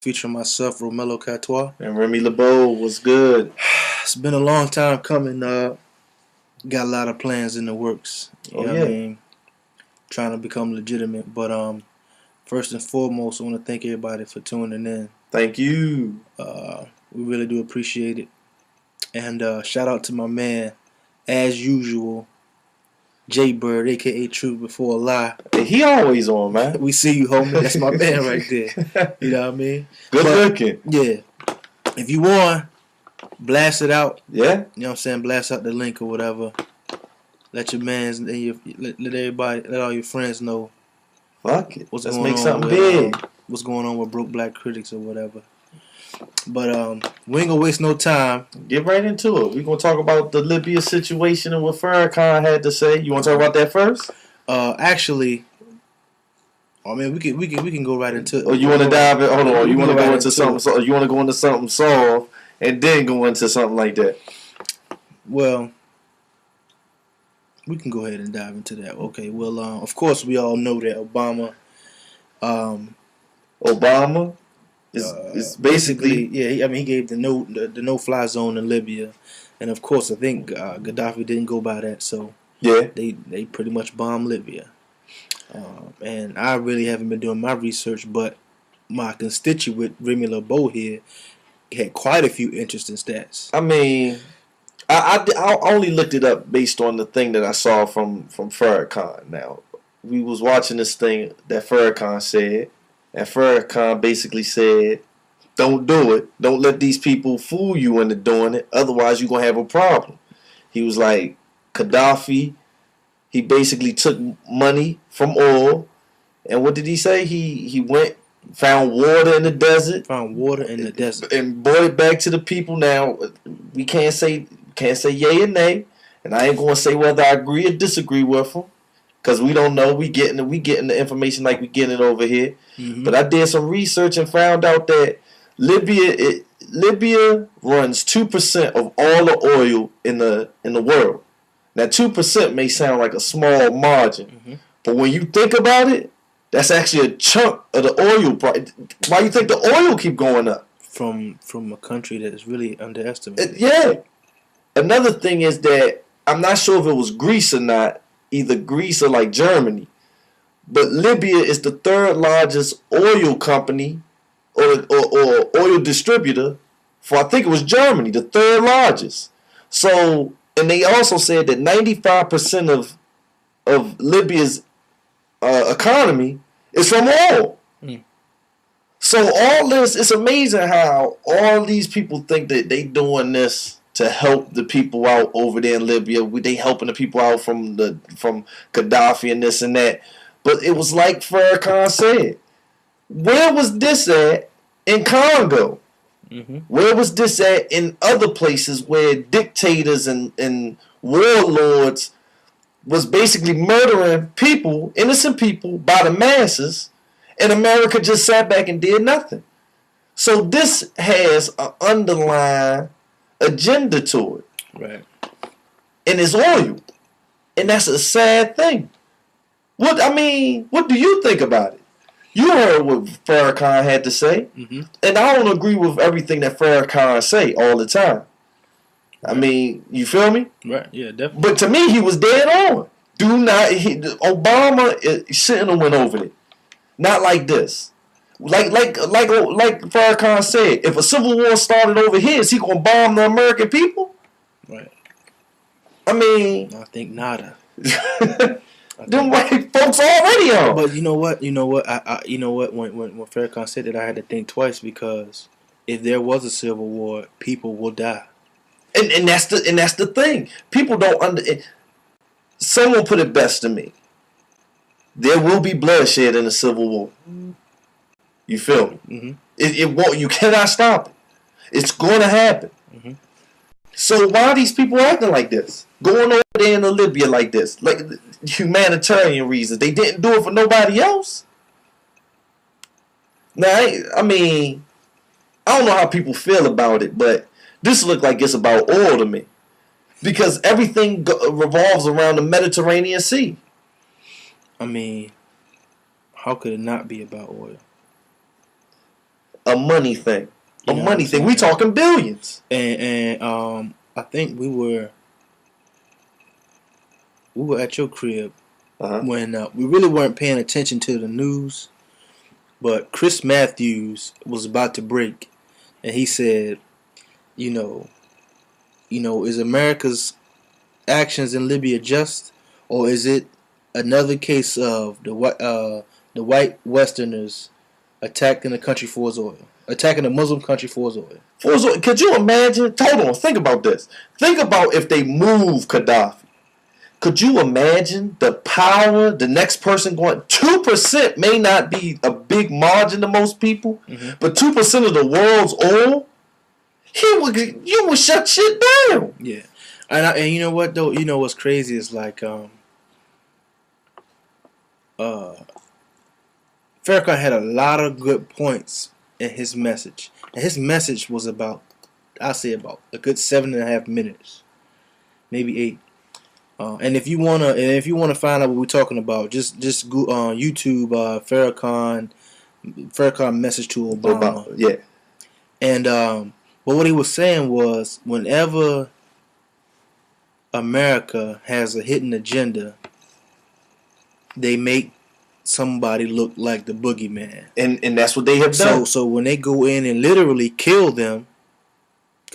featuring myself, Romello Catois. And Remy LeBeau was good. It's been a long time coming. Got a lot of plans in the works. You know what I mean? Trying to become legitimate. But first and foremost, I want to thank everybody for tuning in. Thank you. We really do appreciate it. And shout out to my man, as usual, J Bird, aka Truth Before a Lie. He always on, man. We see you, homie. That's my man right there. You know what I mean? Good looking. Yeah. If you want, blast it out. Yeah. You know what I'm saying? Blast out the link or whatever. Let your mans, let everybody, let all your friends know. Fuck it. Let's make something big. What's going on with Broke Black Critics or whatever. But we ain't gonna waste no time. Get right into it. We're gonna talk about the Libya situation and what Farrakhan had to say. You wanna talk about that first? Actually, I mean we can go right into it. Oh, you wanna dive in? Hold on. You wanna go into something? So you wanna go into something soft and then go into something like that? Well, we can go ahead and dive into that. Okay. Well, of course we all know that Obama. Is basically yeah. I mean, he gave the no-fly zone in Libya, and of course, I think Gaddafi didn't go by that. So yeah, they pretty much bombed Libya. And I really haven't been doing my research, but my constituent Remy LeBeau here had quite a few interesting stats. I mean, I only looked it up based on the thing that I saw from Farrakhan. Now, we was watching this thing that Farrakhan said. And Farrakhan basically said, don't do it. Don't let these people fool you into doing it. Otherwise, you're going to have a problem. He was like, Gaddafi, he basically took money from oil. And what did he say? He went, found water in the desert. And brought it back to the people. Now, we can't say yay or nay. And I ain't going to say whether I agree or disagree with him. Because we don't know. We getting the information like we getting it over here. Mm-hmm. But I did some research and found out that Libya runs 2% of all the oil in the world. Now 2% may sound like a small margin, mm-hmm. but when you think about it, that's actually a chunk of the oil price. Why you think the oil keep going up? From a country that is really underestimated. Yeah. Another thing is that I'm not sure if it was Greece or not. Either Greece or like Germany. But Libya is the third largest oil company or oil distributor for, I think it was Germany, the third largest. So, and they also said that 95% of Libya's economy is from oil. Mm. So all this, it's amazing how all these people think that they doing this to help the people out over there in Libya. They helping the people out from Gaddafi and this and that. But it was like Farrakhan said. Where was this at in Congo? Mm-hmm. Where was this at in other places where dictators and warlords was basically murdering people, innocent people, by the masses, and America just sat back and did nothing? So this has an underlying agenda to it, right? And it's oil, and that's a sad thing. What do you think about it? You heard what Farrakhan had to say, mm-hmm. and I don't agree with everything that Farrakhan say all the time. Right. I mean, you feel me? Right? Yeah, definitely. But to me, he was dead on. Obama shouldn't have went over it. Not like this. Like Farrakhan said, if a civil war started over here, is he gonna bomb the American people? Right. I mean, I think nada. Them white folks already on. But you know what? When Farrakhan said that, I had to think twice, because if there was a civil war, people will die. And that's the thing. People don't Someone put it best to me. There will be bloodshed in a civil war. You feel me? Mm-hmm. It won't. You cannot stop it. It's going to happen. Mm-hmm. So why are these people acting like this? Going over there in Libya like this? Like humanitarian reasons. They didn't do it for nobody else. Now, I mean, I don't know how people feel about it, but this looks like it's about oil to me. Because everything revolves around the Mediterranean Sea. I mean, how could it not be about oil? a money thing. A money thing. We talking billions. And I think we were at your crib when we really weren't paying attention to the news, but Chris Matthews was about to break, and he said, you know, is America's actions in Libya just, or is it another case of the white Westerners attacking the country for its oil, attacking a Muslim country for its oil? Could you imagine? Hold on, think about this. Think about if they move Gaddafi. Could you imagine the power? The next person going 2% may not be a big margin to most people, but 2% of the world's oil, you would shut shit down. Yeah, and you know what though? You know what's crazy is like Farrakhan had a lot of good points in his message, and his message was about, I'll say about a good 7.5 minutes, maybe 8. And if you wanna find out what we're talking about, just go on YouTube Farrakhan message to Obama. Yeah. And but what he was saying was, whenever America has a hidden agenda, they make somebody look like the boogeyman. And that's what they have done. So when they go in and literally kill them,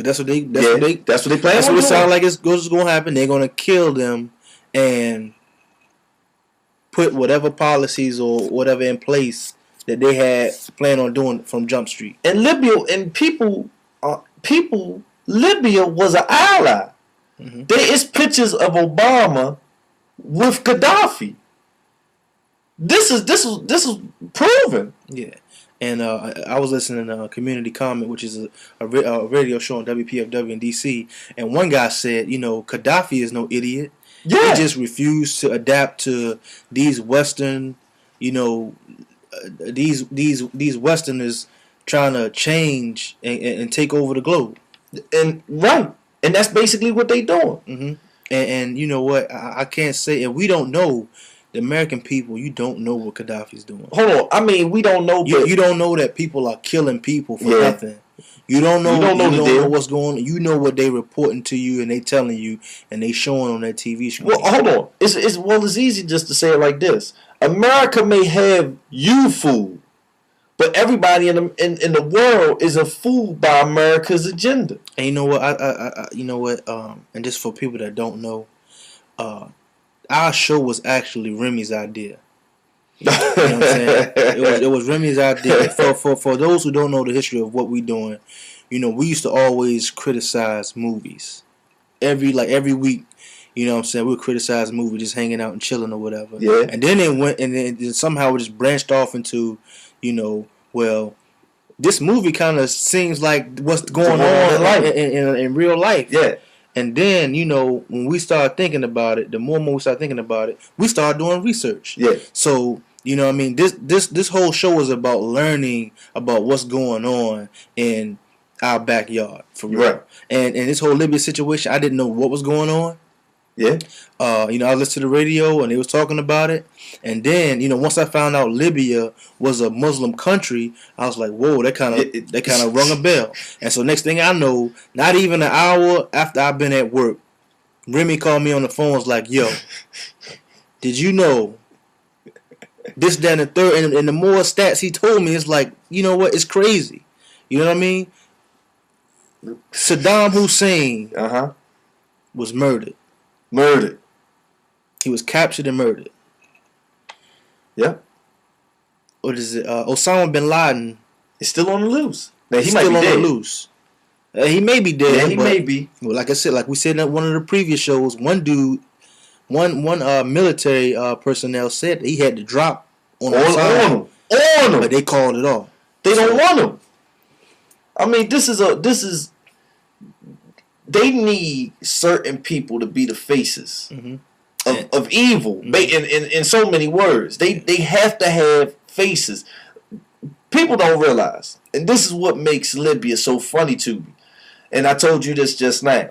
that's what they plan. That's what it sounds like it's going to happen. They're going to kill them and put whatever policies or whatever in place that they had planned on doing from Jump Street. And Libya and Libya was an ally. There is pictures of Obama with Gaddafi. This is proven. Yeah. And I was listening to Community Comment, which is a radio show on WPFW in D.C., and one guy said, Gaddafi is no idiot. Yeah. He just refused to adapt to these Western, these Westerners trying to change and take over the globe. And that's basically what they doing. And you know what? I can't say, and we don't know. The American people, you don't know what Gaddafi's doing. Hold on, I mean, we don't know. You don't know that people are killing people for nothing. You don't know. You don't know what's going on. You know what they reporting to you and they telling you and they showing on that TV screen. Well, hold on. It's easy just to say it like this. America may have you fooled, but everybody in the world is a fool by America's agenda. And you know what? And just for people that don't know, our show was actually Remy's idea. You know what I'm saying? It was Remy's idea. For those who don't know the history of what we're doing, we used to always criticize movies. Every week, what I'm saying, we'll criticize a movie just hanging out and chilling or whatever. Yeah. And then it went, and then somehow it just branched off into, well, this movie kind of seems like what's going on in real life. Yeah. And then, when we start thinking about it, the more and more we start thinking about it, we start doing research. Yeah. So, this whole show is about learning about what's going on in our backyard, for real. Right. And this whole Libya situation, I didn't know what was going on. Yeah. I listened to the radio and they was talking about it. And then, once I found out Libya was a Muslim country, I was like, whoa, that kind of rung a bell. And so next thing I know, not even an hour after I've been at work, Remy called me on the phone, was like, yo, did you know this, that, and the third? And the more stats he told me, it's like, you know what, it's crazy. You know what I mean? Saddam Hussein was murdered. He was captured and murdered. Yeah. What is it? Osama bin Laden is still on the loose. Now, he's still on the loose. He may be dead. Yeah, he may be. Well, like I said, like we said in one of the previous shows, one military personnel said he had to drop on him. But they called it off. They don't want him. I mean, they need certain people to be the faces of evil. In so many words, they have to have faces. People don't realize, and this is what makes Libya so funny to me. And I told you this just now.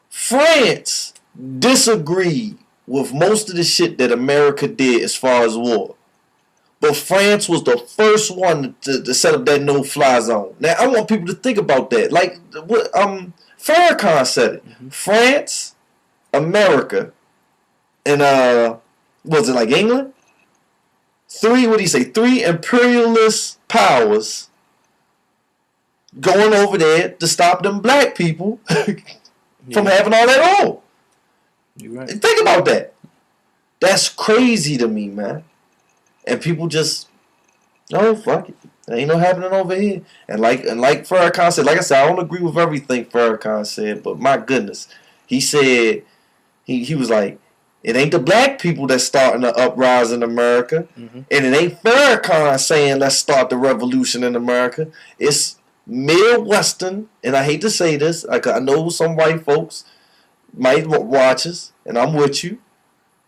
France disagreed with most of the shit that America did as far as war. But France was the first one to set up that no-fly zone. Now, I want people to think about that. Like, what Farrakhan said it. Mm-hmm. France, America, and, was it like England? What do you say? 3 imperialist powers going over there to stop them black people from having all that oil. You're right. Think about that. That's crazy to me, man. And people just, oh, fuck it. There ain't no happening over here. And like Farrakhan said, like I said, I don't agree with everything Farrakhan said, but my goodness. He said, he was like, it ain't the black people that's starting the uprising in America. Mm-hmm. And it ain't Farrakhan saying let's start the revolution in America. It's Midwestern, and I hate to say this, I know some white folks might watch us, and I'm with you.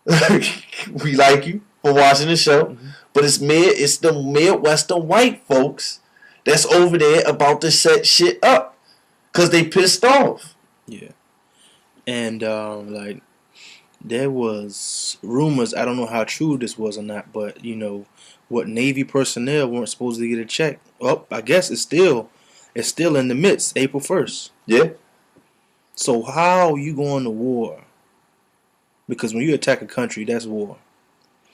We like you for watching the show. Mm-hmm. But it's the Midwestern white folks that's over there about to set shit up because they pissed off. Yeah. And, there was rumors, I don't know how true this was or not, but, what Navy personnel weren't supposed to get a check. Well, I guess it's still in the midst, April 1st. Yeah. So how are you going to war? Because when you attack a country, that's war.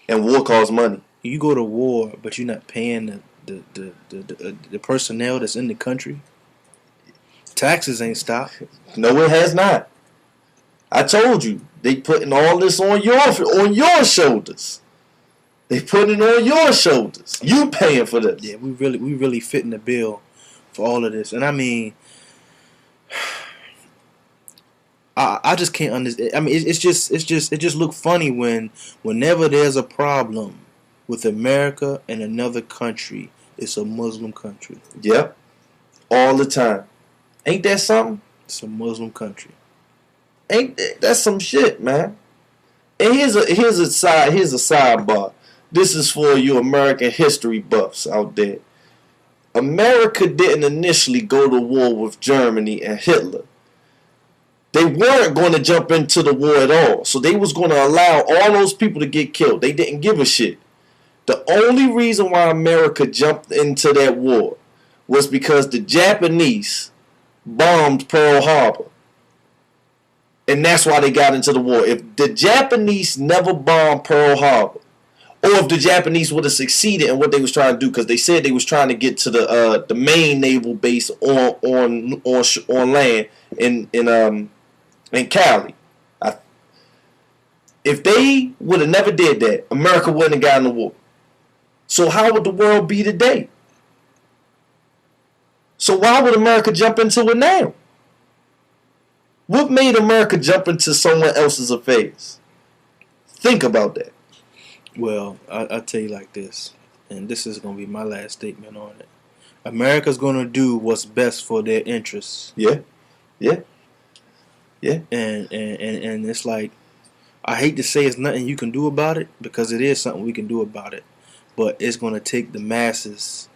And war costs money. You go to war, but you're not paying the personnel that's in the country. Taxes ain't stopped. No, it has not. I told you, they putting all this on your shoulders. They putting it on your shoulders. You paying for this. Yeah, we really fitting the bill for all of this. And I mean, I just can't understand. I mean, it just look funny whenever there's a problem with America and another country, it's a Muslim country. Yep, all the time. Ain't that something? It's a Muslim country. Ain't that's some shit, man? And here's a sidebar. This is for you American history buffs out there. America didn't initially go to war with Germany and Hitler. They weren't going to jump into the war at all. So they was going to allow all those people to get killed. They didn't give a shit. The only reason why America jumped into that war was because the Japanese bombed Pearl Harbor. And that's why they got into the war. If the Japanese never bombed Pearl Harbor, or if the Japanese would have succeeded in what they was trying to do, because they said they was trying to get to the main naval base on land in Cali. If they would have never did that, America wouldn't have gotten the war. So how would the world be today? So why would America jump into it now? What made America jump into someone else's affairs? Think about that. Well, I'll tell you like this, and this is going to be my last statement on it. America's going to do what's best for their interests. Yeah. And it's like, I hate to say it's nothing you can do about it, because it is something we can do about it. But it's going to take the masses.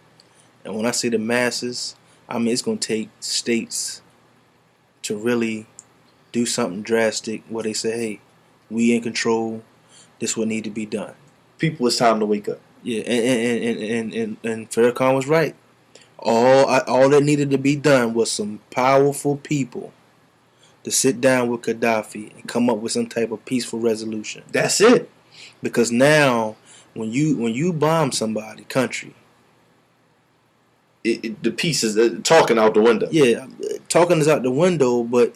And when I say the masses, I mean it's going to take states to really do something drastic where they say, hey, we in control. This what need to be done. People, it's time to wake up. Yeah, and Farrakhan was right. All that needed to be done was some powerful people to sit down with Gaddafi and come up with some type of peaceful resolution. That's it. Because now, when you bomb somebody, country, the peace is talking out the window. Yeah, talking is out the window, but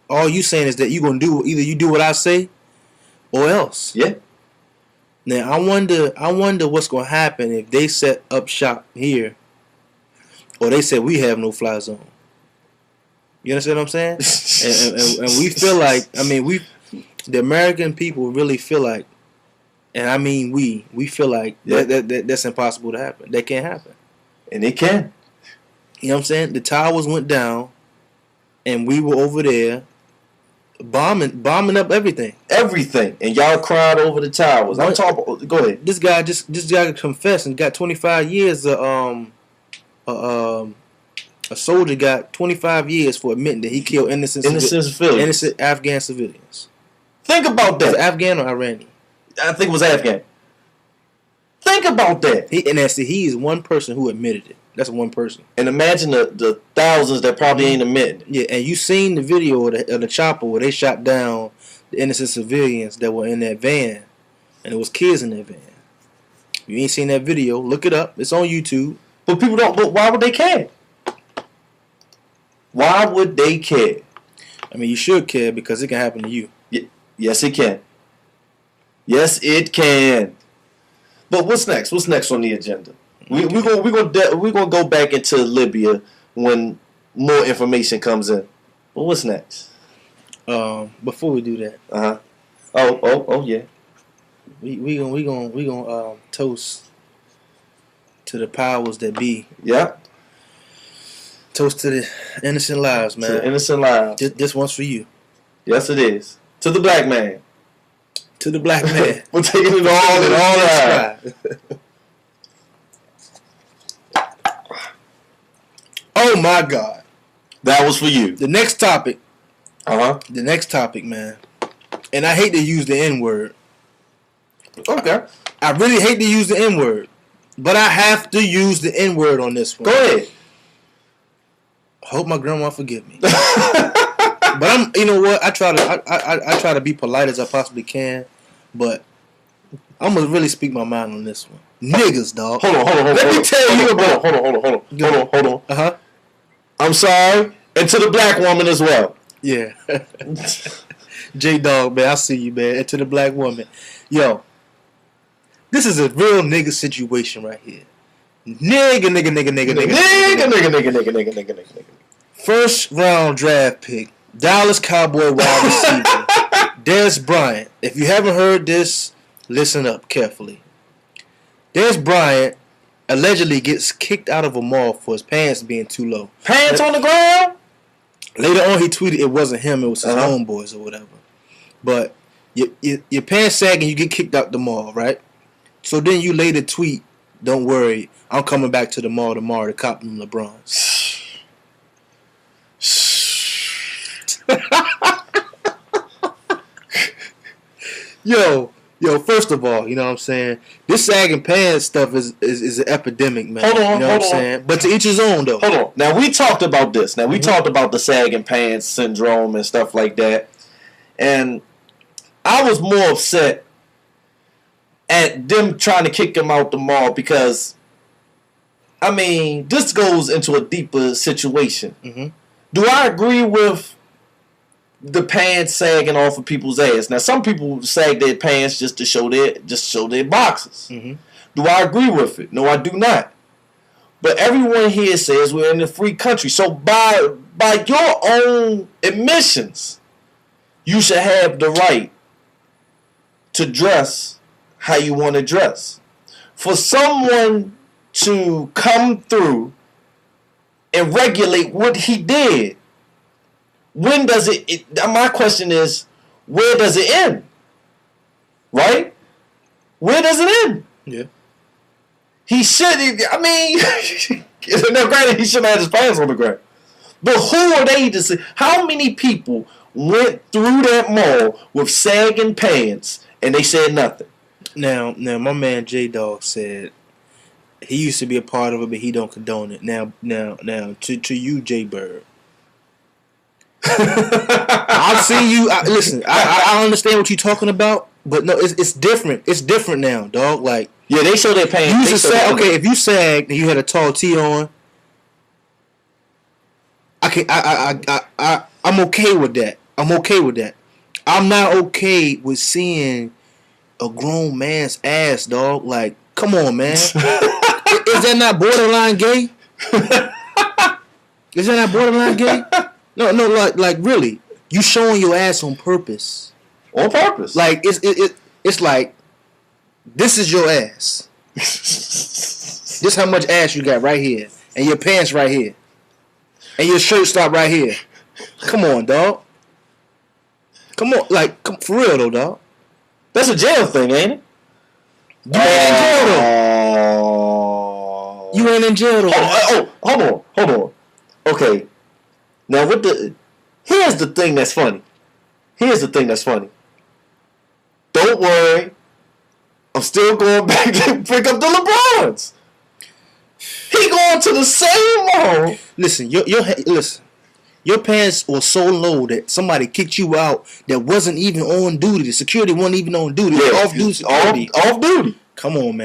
all you saying is that you're gonna do either you do what I say, or else. Yeah. Now I wonder what's gonna happen if they set up shop here, or they said we have no fly zone. You understand what I'm saying? and we feel like, I mean, the American people really feel like, and I mean we feel like that's impossible to happen. That can't happen. And it can. You know what I'm saying? The towers went down, and we were over there bombing up everything. Everything. And y'all cried over the towers. I'm talking. Go ahead. This guy confessed and got 25 years. A soldier got 25 years for admitting that he killed innocent Afghan civilians. Think about that. Was it Afghan or Iranian? I think it was Afghan. Think about that. He is one person who admitted it. That's one person. And imagine the thousands that probably ain't admitting it. Yeah, and you seen the video of the chopper where they shot down the innocent civilians that were in that van, and it was kids in that van. If you ain't seen that video, look it up. It's on YouTube. But people don't. But why would they care? Why would they care? I mean, you should care because it can happen to you. Yes, it can. Yes, it can. But what's next? What's next on the agenda? We're gonna go back into Libya when more information comes in. But what's next? Before we do that, Oh yeah. We gonna toast to the powers that be. Yeah. Toast to the innocent lives, man. To the innocent lives. This one's for you. Yes, it is. To the black man. To the black man. We're taking it all in all Oh my God. That was for you. The next topic. The next topic, man. And I hate to use the N-word. Okay. I really hate to use the N-word. But I have to use the N-word on this one. Go ahead. Hope my grandma forgive me. But you know what? I try to be polite as I possibly can, but I'm gonna really speak my mind on this one. Niggas, dog. Hold on. Let me tell you about. Hold on. I'm sorry, and to the black woman as well. Yeah. J-Dog, man, I see you, man. And to the black woman, yo, this is a real nigga situation right here. Nigga. First round draft pick, Dallas Cowboy wide receiver, Dez Bryant. If you haven't heard this, listen up carefully. Dez Bryant allegedly gets kicked out of a mall for his pants being too low. Pants on the ground? Later on, he tweeted it wasn't him, it was his homeboys or whatever. But your pants sag and you get kicked out the mall, right? So then you later tweet, don't worry, I'm coming back to the mall tomorrow to cop them LeBrons. Yo, first of all, you know what I'm saying? This sagging pants stuff is an epidemic, man. Hold on, you know what I'm saying? But to each his own, though. Hold on. Now, we talked about this. Now, we talked about the sagging pants syndrome and stuff like that. And I was more upset at them trying to kick him out the mall because, I mean, this goes into a deeper situation. Mm-hmm. Do I agree with the pants sagging off of people's ass? Now, some people sag their pants just to show their boxes. Mm-hmm. Do I agree with it? No, I do not. But everyone here says we're in a free country. So by your own admissions, you should have the right to dress how you want to dress. For someone to come through and regulate what he did, when does it my question is, where does it end? Right? Where does it end? Yeah. He should, I mean, now granted, he shouldn't have his pants on the ground. But who are they to say? How many people went through that mall with sagging pants and they said nothing? Now, my man J-Dog said he used to be a part of it, but he don't condone it. Now, to you, J-Bird. I've seen you. Listen, I understand what you're talking about, but no, it's different. It's different now, dog. Like, yeah, they show their pants. Okay, if you sagged and you had a tall tee on, I'm okay with that. I'm not okay with seeing a grown man's ass, dog. Like, come on, man. Is that not borderline gay? Is that not borderline gay? No, like really, you showing your ass on purpose. On purpose. Like it's like, this is your ass. This how much ass you got right here, and your pants right here, and your shirt stop right here. Come on, dog. Come on, for real though, dog. That's a jail thing, ain't it? You ain't in jail though. You ain't in jail though. Hold on. Okay. Now, here's the thing that's funny. Don't worry, I'm still going back to pick up the LeBrons. He going to the same mall. Listen, your pants were so low that somebody kicked you out that wasn't even on duty. The security wasn't even on duty. Yeah, Off duty security. Off duty. Come on,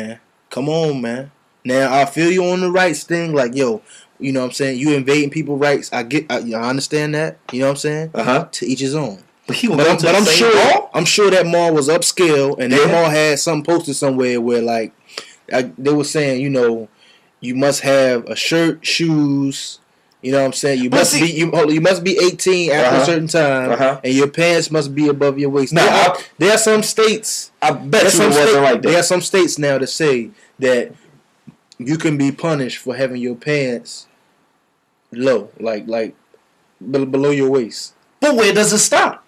man. Now I feel you on the rights thing. Like, yo, you know what I'm saying? You invading people's rights. I understand that. You know what I'm saying? To each his own. But I'm sure that mall was upscale, and that mall had something posted somewhere where like they were saying, you know, you must have a shirt, shoes. You know what I'm saying? You must be 18 after a certain time, and your pants must be above your waist. There are some states. I bet you it wasn't like that. There are some states now that say that you can be punished for having your pants low, like below your waist. But where does it stop?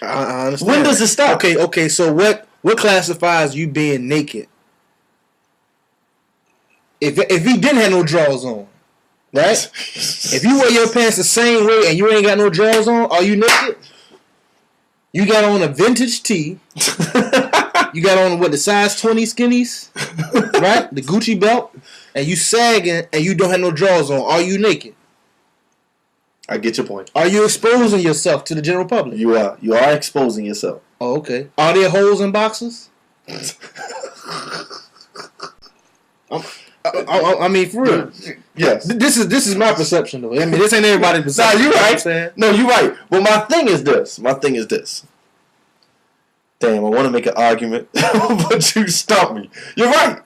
I understand. When does it stop? Okay. So what classifies you being naked? If you didn't have no drawers on, right? If you wear your pants the same way and you ain't got no drawers on, are you naked? You got on a vintage tee. You got on the size 20 skinnies, right? The Gucci belt, and you sagging and you don't have no drawers on. Are you naked? I get your point. Are you exposing yourself to the general public? You are. You are exposing yourself. Oh, okay. Are there holes in boxes? I mean, for real. Yes. This is my perception, though. I mean, this ain't everybody's perception. No, you're right. You know no, you're right. Well, my thing is this. Damn, I want to make an argument, but you stop me. You're right.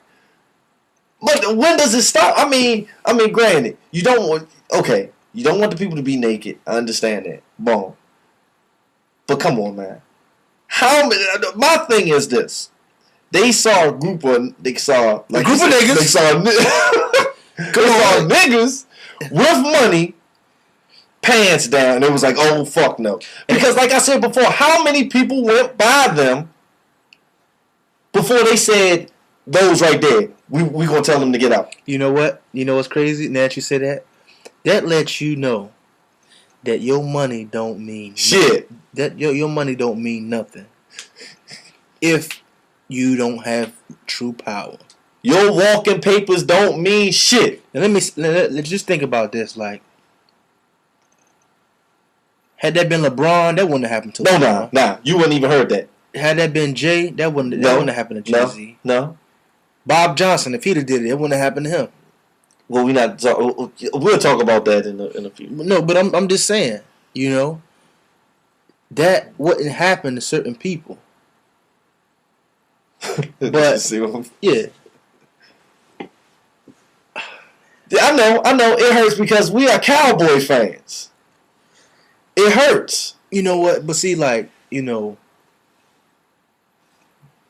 But when does it stop? I mean, granted, you don't want the people to be naked. I understand that. Boom. But come on, man. My thing is this. They saw a group of niggas. They saw niggas with money, pants down. It was like, oh fuck no. Because like I said before, how many people went by them before they said those right there? We gonna tell them to get out. You know what? You know what's crazy? Now that you say that, that lets you know that your money don't mean shit. That your money don't mean nothing if you don't have true power. Your walking papers don't mean shit. Now let's just think about this. Like, had that been LeBron, that wouldn't have happened to LeBron. Nah. You wouldn't even heard that. Had that been Jay, that wouldn't have happened to Jay-Z. No. Bob Johnson, if he'd have did it, it wouldn't have happened to him. Well, we'll talk about that in a few. No, but I'm just saying, you know, that wouldn't happen to certain people. But yeah. I know it hurts because we are Cowboy fans. It hurts. You know what? But see, like, you know,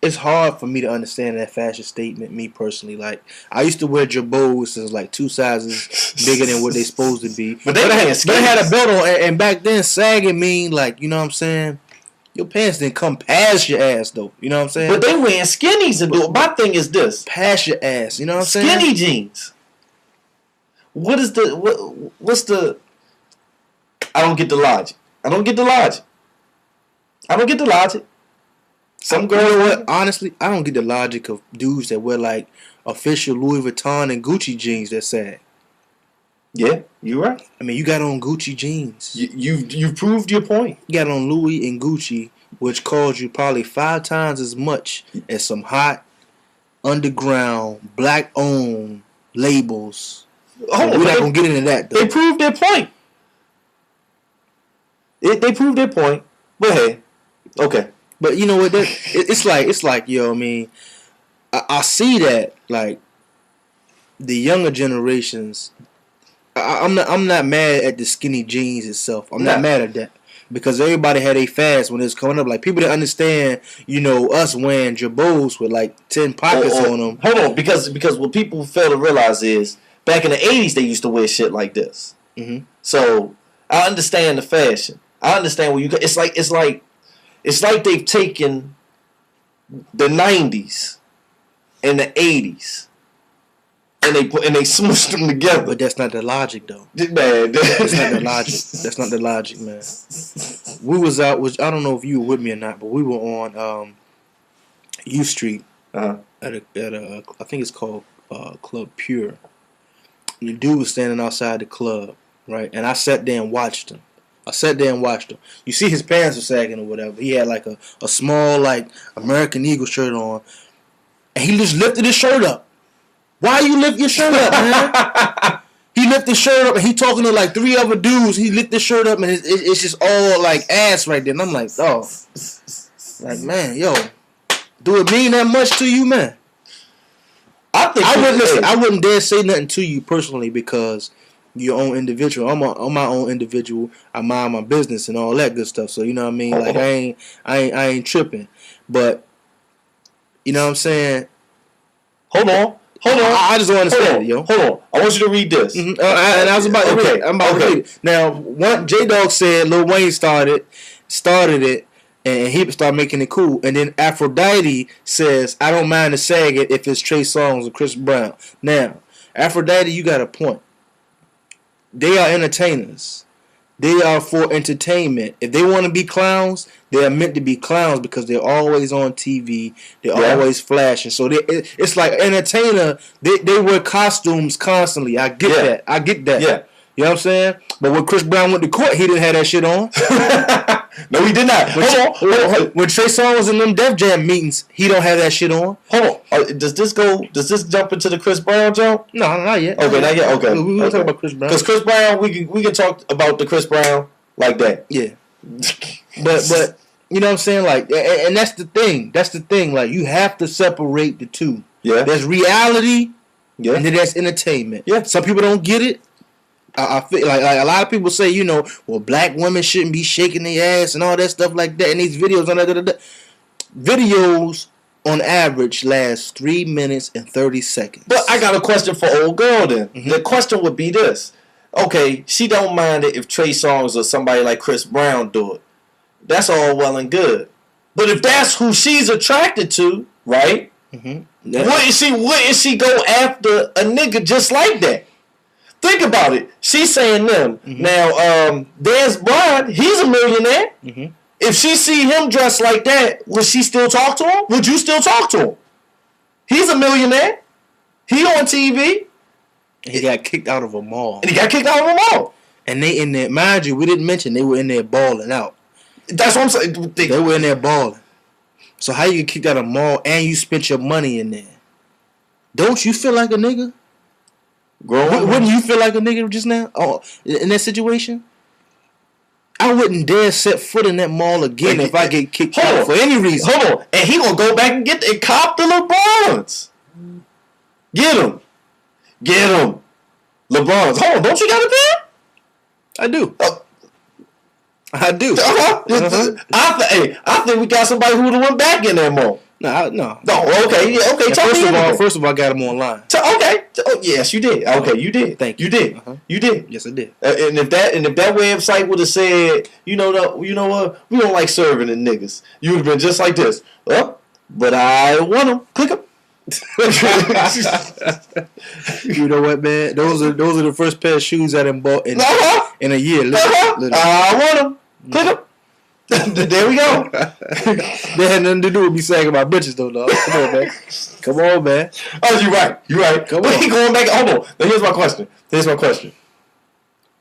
it's hard for me to understand that fashion statement, me personally. Like, I used to wear jabos that's like 2 sizes bigger than what they supposed to be. But they had a belt on, and back then sagging mean, like, you know what I'm saying? Your pants didn't come past your ass, though. You know what I'm saying? But they wearing skinnies and do. My thing is this: past your ass. You know what I'm saying? Skinny jeans. What's the? I don't get the logic. Some girls. You know what? Honestly, I don't get the logic of dudes that wear like official Louis Vuitton and Gucci jeans that sag. Yeah, you're right. I mean, you got on Gucci jeans. You proved your point. You got on Louis and Gucci, which cost you probably 5 times as much as some hot, underground, black-owned labels. We're not going to get into that, though. They proved their point. They proved their point. But hey, okay. But you know what? It's like, yo, I mean, I see that, like, the younger generations... I'm not mad at the skinny jeans itself. I'm not mad at that because everybody had a fast when it was coming up. Like, people didn't understand, you know, us wearing jabos with like 10 pockets on them. Hold on, because what people fail to realize is back in the 80s they used to wear shit like this. Mm-hmm. So I understand the fashion. I understand where you go. It's like they've taken the 90s and the 80s. And they smushed them together. But that's not the logic, though. Man, that's not the logic. That's not the logic, man. We was out. I don't know if you were with me or not, but we were on U Street at a I think it's called Club Pure. And the dude was standing outside the club, right? And I sat there and watched him. You see his pants were sagging or whatever. He had like a small like American Eagle shirt on, and he just lifted his shirt up. Why you lift your shirt up, man? He lifted his shirt up and he talking to like 3 other dudes. He lifted his shirt up and it's just all like ass right there. And I'm like, oh, like man, yo, do it mean that much to you, man? I wouldn't dare say nothing to you personally because your own individual. I'm my own individual. I mind my business and all that good stuff. So you know what I mean. Like I ain't tripping. But you know what I'm saying. Hold on. I just don't understand it, yo. Hold on. I want you to read this. Mm-hmm. And I was about to read it. I'm about to read it. Now, what J-Dog said, Lil Wayne started it, and he started making it cool. And then Aphrodite says, I don't mind the sagging if it's Trey Songz or Chris Brown. Now, Aphrodite, you got a point. They are entertainers. They are for entertainment. If they want to be clowns, they are meant to be clowns because they're always on TV. They're always flashing. So it's like entertainer. They wear costumes constantly. I get that. Yeah. You know what I'm saying? But when Chris Brown went to court, he didn't have that shit on. No, he did not. Hold on. When Trey Songz was in them Def Jam meetings, he don't have that shit on. Hold on. Does this jump into the Chris Brown joke? No, not yet. Okay, not yet. Okay. We talk about Chris Brown. Because Chris Brown, we can talk about the Chris Brown like that. Yeah. But you know what I'm saying? Like, and that's the thing. Like, you have to separate the two. Yeah. There's reality. Yeah. And then there's entertainment. Yeah. Some people don't get it. I feel like a lot of people say, you know, well, black women shouldn't be shaking their ass and all that stuff like that. And these videos videos on average last 3 minutes and 30 seconds. But I got a question for old girl then. Mm-hmm. The question would be this. Okay, she don't mind it if Trey Songz or somebody like Chris Brown do it. That's all well and good. But if that's who she's attracted to, right? Mm-hmm. Wouldn't she go after a nigga just like that? Think about it. She's saying them. Mm-hmm. Now, there's Bryant. He's a millionaire. Mm-hmm. If she see him dressed like that, would she still talk to him? Would you still talk to him? He's a millionaire. He on TV. He got kicked out of a mall. And they in there. Mind you, we didn't mention they were in there balling out. That's what I'm saying. They were in there balling. So how you get kicked out of a mall and you spent your money in there? Don't you feel like a nigga? Wouldn't you feel like a nigga just now? Oh, in that situation? I wouldn't dare set foot in that mall again if I get kicked out for any reason. Hold on. And he gonna go back and cop the LeBrons. Get him. LeBrons. Hold on. Don't you got a pair? I do. I do. I think we got somebody who would have went back in that mall. No. Okay. Yeah, okay. First of all, I got them online. Okay. Oh, yes, you did. Okay, you did. Thank you. You did. You did. Yes, I did. And if that website would have said, you know what, we don't like serving the niggas, you would have been just like this. But I want them. Click them. You know what, man? Those are the first pair of shoes I done bought in a year. Literally. I want them. Click them. There we go. They had nothing to do with me sagging my bitches though, dog. Come on, man. Oh, you're right. Come on. He going back. Hold on. Now, here's my question.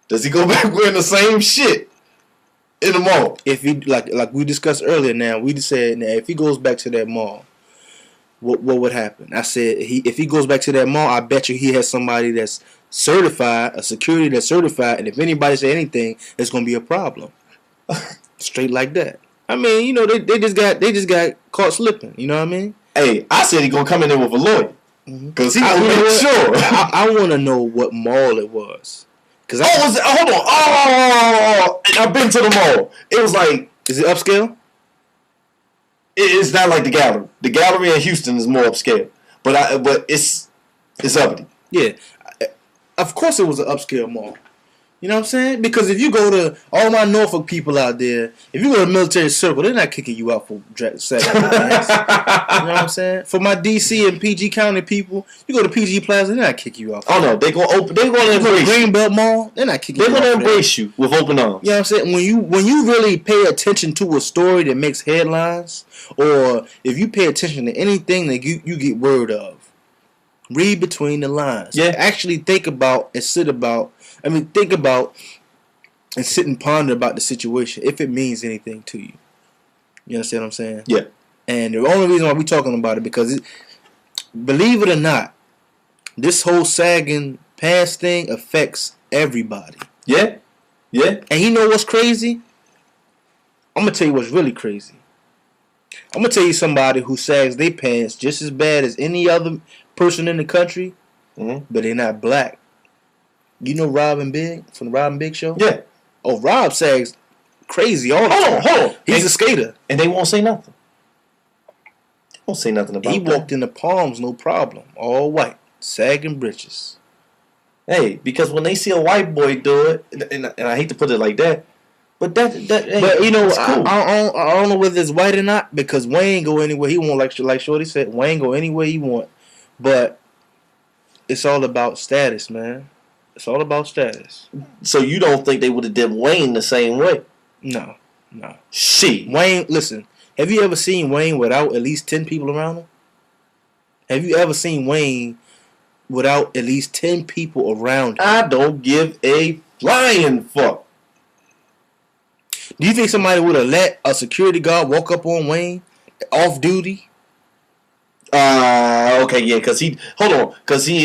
Does he go back wearing the same shit in the mall? If he like we discussed earlier, now we just said if he goes back to that mall, what would happen? I said if he goes back to that mall, I bet you he has somebody that's certified, a security that's certified, and if anybody say anything, it's gonna be a problem. Straight like that. I mean, you know, they just got caught slipping. You know what I mean? Hey, I said he gonna come in there with a lawyer because he gonna make sure. I want to know what mall it was. Hold on. Oh, I've been to the mall. It was like, is it upscale? It's not like the gallery. The gallery in Houston is more upscale, but it's uppity. Yeah, of course it was an upscale mall. You know what I'm saying? Because if you go to all my Norfolk people out there, if you go to military circle, they're not kicking you out for sagging your pants. You know what I'm saying? For my DC and PG County people, you go to PG Plaza, they're not kicking you out. Oh no, they're gonna embrace you. Greenbelt Mall, they're not kicking you out. They're gonna embrace you with open arms. You know what I'm saying? When you really pay attention to a story that makes headlines, or if you pay attention to anything that you get word of, read between the lines. Yeah. Actually think about and sit about and sit and ponder about the situation if it means anything to you. You understand what I'm saying? Yeah. And the only reason why we're talking about it because, believe it or not, this whole sagging pants thing affects everybody. Yeah. Yeah. And you know what's crazy? I'm going to tell you what's really crazy. I'm going to tell you somebody who sags their pants just as bad as any other person in the country, but they're not black. You know Robin Big from the Robin Big Show? Yeah. Oh, Rob sags crazy all the time. Hold on. He's a skater. And they won't say nothing. They won't say nothing about He that. walked in the Palms, no problem. All white. Sagging britches. Hey, because when they see a white boy do it, and I hate to put it like that, but hey, but you know, cool. I don't know whether it's white or not because Wayne go anywhere he want. Like Shorty said, Wayne go anywhere he want. But it's all about status, man. It's all about status. So you don't think they would have did Wayne the same way? No. Shit. Wayne, listen. Have you ever seen Wayne without at least 10 people around him? Have you ever seen Wayne without at least 10 people around him? I don't give a flying fuck. Do you think somebody would have let a security guard walk up on Wayne off duty? Okay, yeah, because he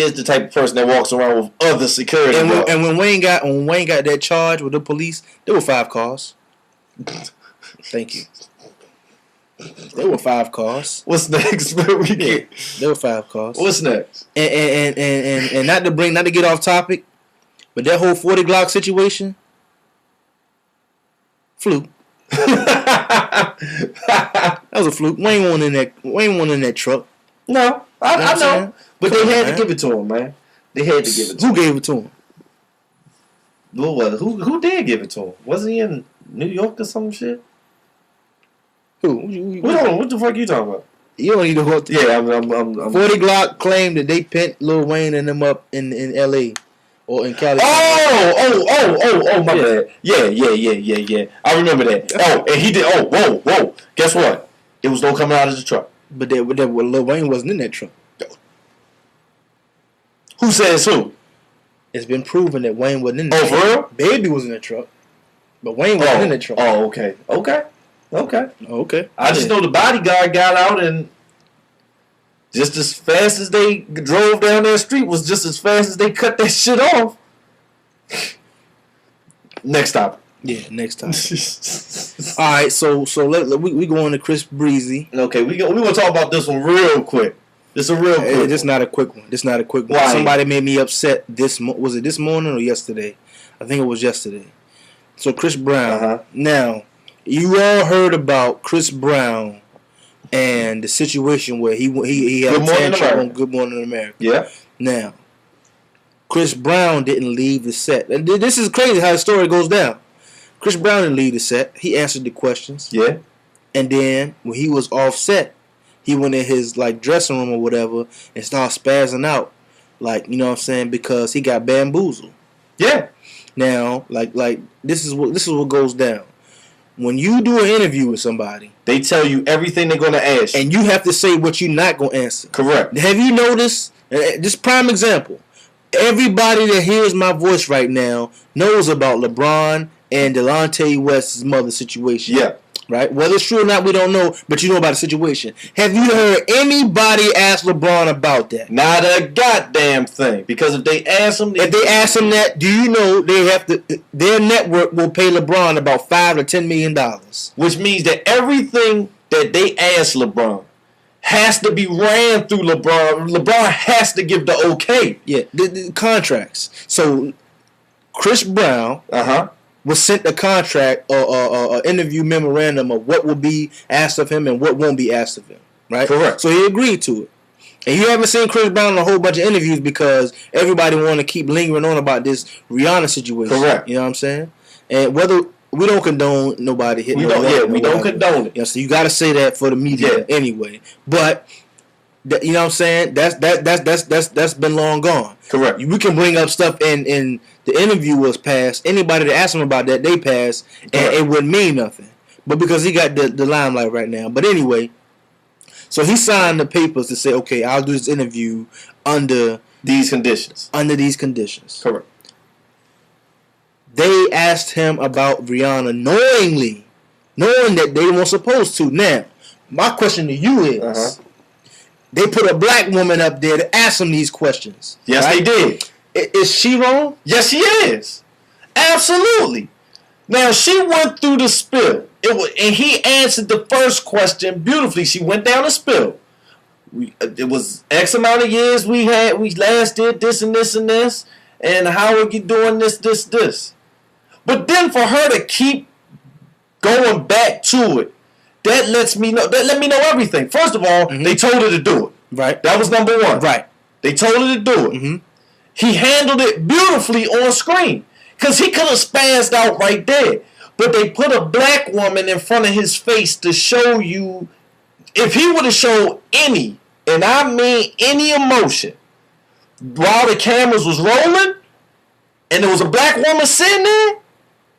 is the type of person that walks around with other security. And when Wayne got that charge with the police, there were 5 cars. Thank you. There were 5 cars. What's next? There were 5 cars. What's next? And not to get off topic, but that whole 40 Glock situation, fluke. That was a fluke. Wayne won in that truck. No, I know. But they had to give it to him, man. They had to give it to him. Who gave it to him? Who did give it to him? Wasn't he in New York or some shit? Who? What the fuck are you talking about? You don't need to hold. Yeah, I'm 40 Glock claimed that they pent Lil Wayne and them up in L.A. or in California. Oh, my bad. Yeah. I remember that. Oh, and he did. Oh, whoa. Guess what? It was no coming out of the truck. But Lil Wayne wasn't in that truck. Who says who? It's been proven that Wayne wasn't in that truck. For real? Baby was in that truck. But Wayne wasn't in that truck. Oh, okay. I just know the bodyguard got out and just as fast as they drove down that street was just as fast as they cut that shit off. Next topic. Yeah, next time. All right, so we go on to Chris Breezy. Okay, we gonna talk about this one real quick. This is a real quick. This not a quick one. Why? Somebody made me upset. Was it this morning or yesterday? I think it was yesterday. So Chris Brown. Uh-huh. Now, you all heard about Chris Brown and the situation where he had a tantrum on Good Morning America. Yeah. Now, Chris Brown didn't leave the set. And this is crazy how the story goes down. Chris Brown didn't leave the set. He answered the questions. Yeah. And then when he was off set, he went in his dressing room or whatever and started spazzing out. You know what I'm saying? Because he got bamboozled. Yeah. Now, this is what goes down. When you do an interview with somebody, they tell you everything they're gonna ask. And you have to say what you're not gonna answer. Correct. Have you noticed? Just prime example. Everybody that hears my voice right now knows about LeBron and Delonte West's mother situation. Yeah. Right? Whether it's true or not, we don't know, but you know about the situation. Have you heard anybody ask LeBron about that? Not a goddamn thing. Because if they ask him that, do you know their network will pay LeBron about $5 to $10 million. Which means that everything that they ask LeBron has to be ran through LeBron. LeBron has to give the okay. Yeah, the contracts. So Chris Brown was sent a contract or interview memorandum of what will be asked of him and what won't be asked of him. Right? Correct. So he agreed to it. And you haven't seen Chris Brown in a whole bunch of interviews because everybody want to keep lingering on about this Rihanna situation. Correct. You know what I'm saying? And whether we don't condone nobody hitting. We don't condone it. Yeah, so you got to say that for the media anyway. But you know what I'm saying? That's been long gone. Correct. We can bring up stuff in the interview was passed. Anybody that asked him about that, they passed, and it wouldn't mean nothing. But because he got the limelight right now. But anyway, so he signed the papers to say, okay, I'll do this interview under these conditions. Correct. They asked him about Rihanna knowing that they weren't supposed to. Now, my question to you is, they put a black woman up there to ask him these questions. Yes, right? They did. Is she wrong? Yes, she is. Absolutely. Now, she went through the spill. And he answered the first question beautifully. She went down the spill. It was X amount of years we last did this and this and this. And how are you doing this. But then for her to keep going back to it, that let me know everything. First of all, they told her to do it. Right. That was number one. Right. They told her to do it. Mm-hmm. He handled it beautifully on screen. Because he could have spazzed out right there. But they put a black woman in front of his face to show you, if he would have showed any, and I mean any emotion, while the cameras was rolling, and there was a black woman sitting there,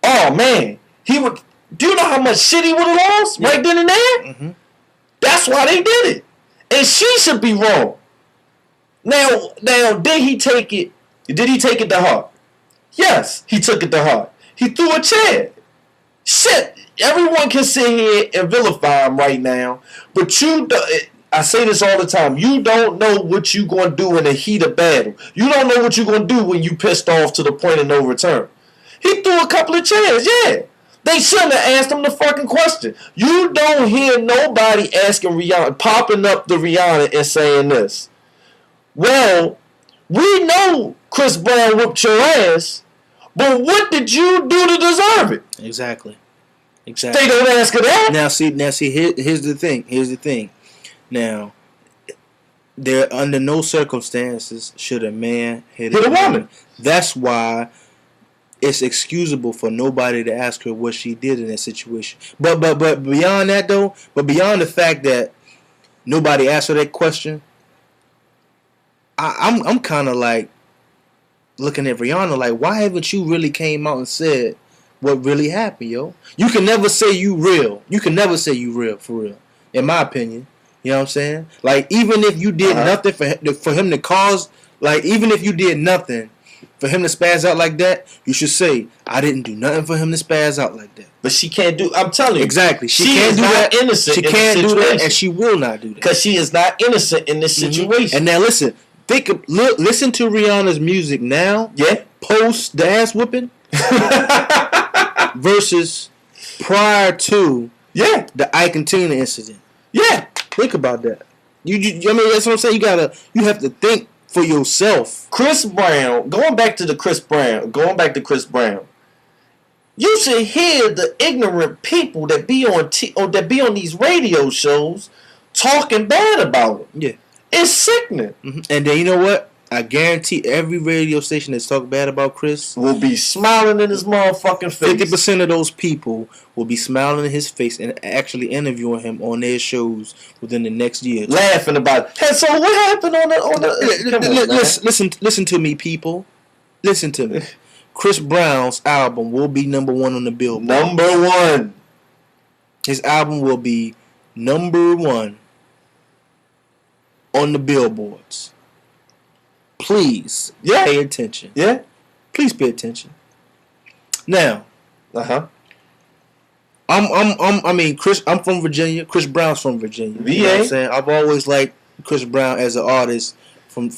oh man, he would. Do you know how much shit he would have lost right then and there? Mm-hmm. That's why they did it, and she should be wrong. Now, did he take it? Did he take it to heart? Yes, he took it to heart. He threw a chair. Shit, everyone can sit here and vilify him right now, but I say this all the time. You don't know what you're going to do in the heat of battle. You don't know what you're going to do when you pissed off to the point of no return. He threw a couple of chairs, yeah. They shouldn't have asked him the fucking question. You don't hear nobody asking Rihanna, popping up the Rihanna and saying this. Well, we know Chris Brown whooped your ass, but what did you do to deserve it? Exactly. They don't ask her that. Now see. Here's the thing. Now, there under no circumstances should a man hit a woman. That's why it's excusable for nobody to ask her what she did in that situation. But beyond that though, beyond the fact that nobody asked her that question, I'm kind of like looking at Rihanna like, why haven't you really came out and said what really happened, yo? You can never say you real. You can never say you real, for real. In my opinion. You know what I'm saying? Like, even if you did nothing for him to cause, like, even if you did nothing for him to spaz out like that, you should say, I didn't do nothing for him to spaz out like that. But she can't do, I'm telling you. Exactly. She can't do that. Innocent. She can't do that, and she will not do that. Because she is not innocent in this situation. And now listen, listen to Rihanna's music now. Yeah. Post the ass whooping. Versus prior to the Ike and Tina incident. Yeah. Think about that. I mean, that's what I'm saying. You have to think for yourself. Chris Brown, going back to Chris Brown, you should hear the ignorant people that be on these radio shows talking bad about him. Yeah. It's sickening. Mm-hmm. And then you know what? I guarantee every radio station that's talking bad about Chris will be smiling in his motherfucking face. 50% of those people will be smiling in his face and actually interviewing him on their shows within the next year. Laughing about it. Hey, so what happened on the listen to me, people. Listen to me. Chris Brown's album will be number 1 on the Billboard. Number 1. His album will be number 1 on the billboards. Please pay attention. Yeah. Please pay attention. Now. I'm from Virginia. Chris Brown's from Virginia. VA. You know what I'm saying? I've always liked Chris Brown as an artist from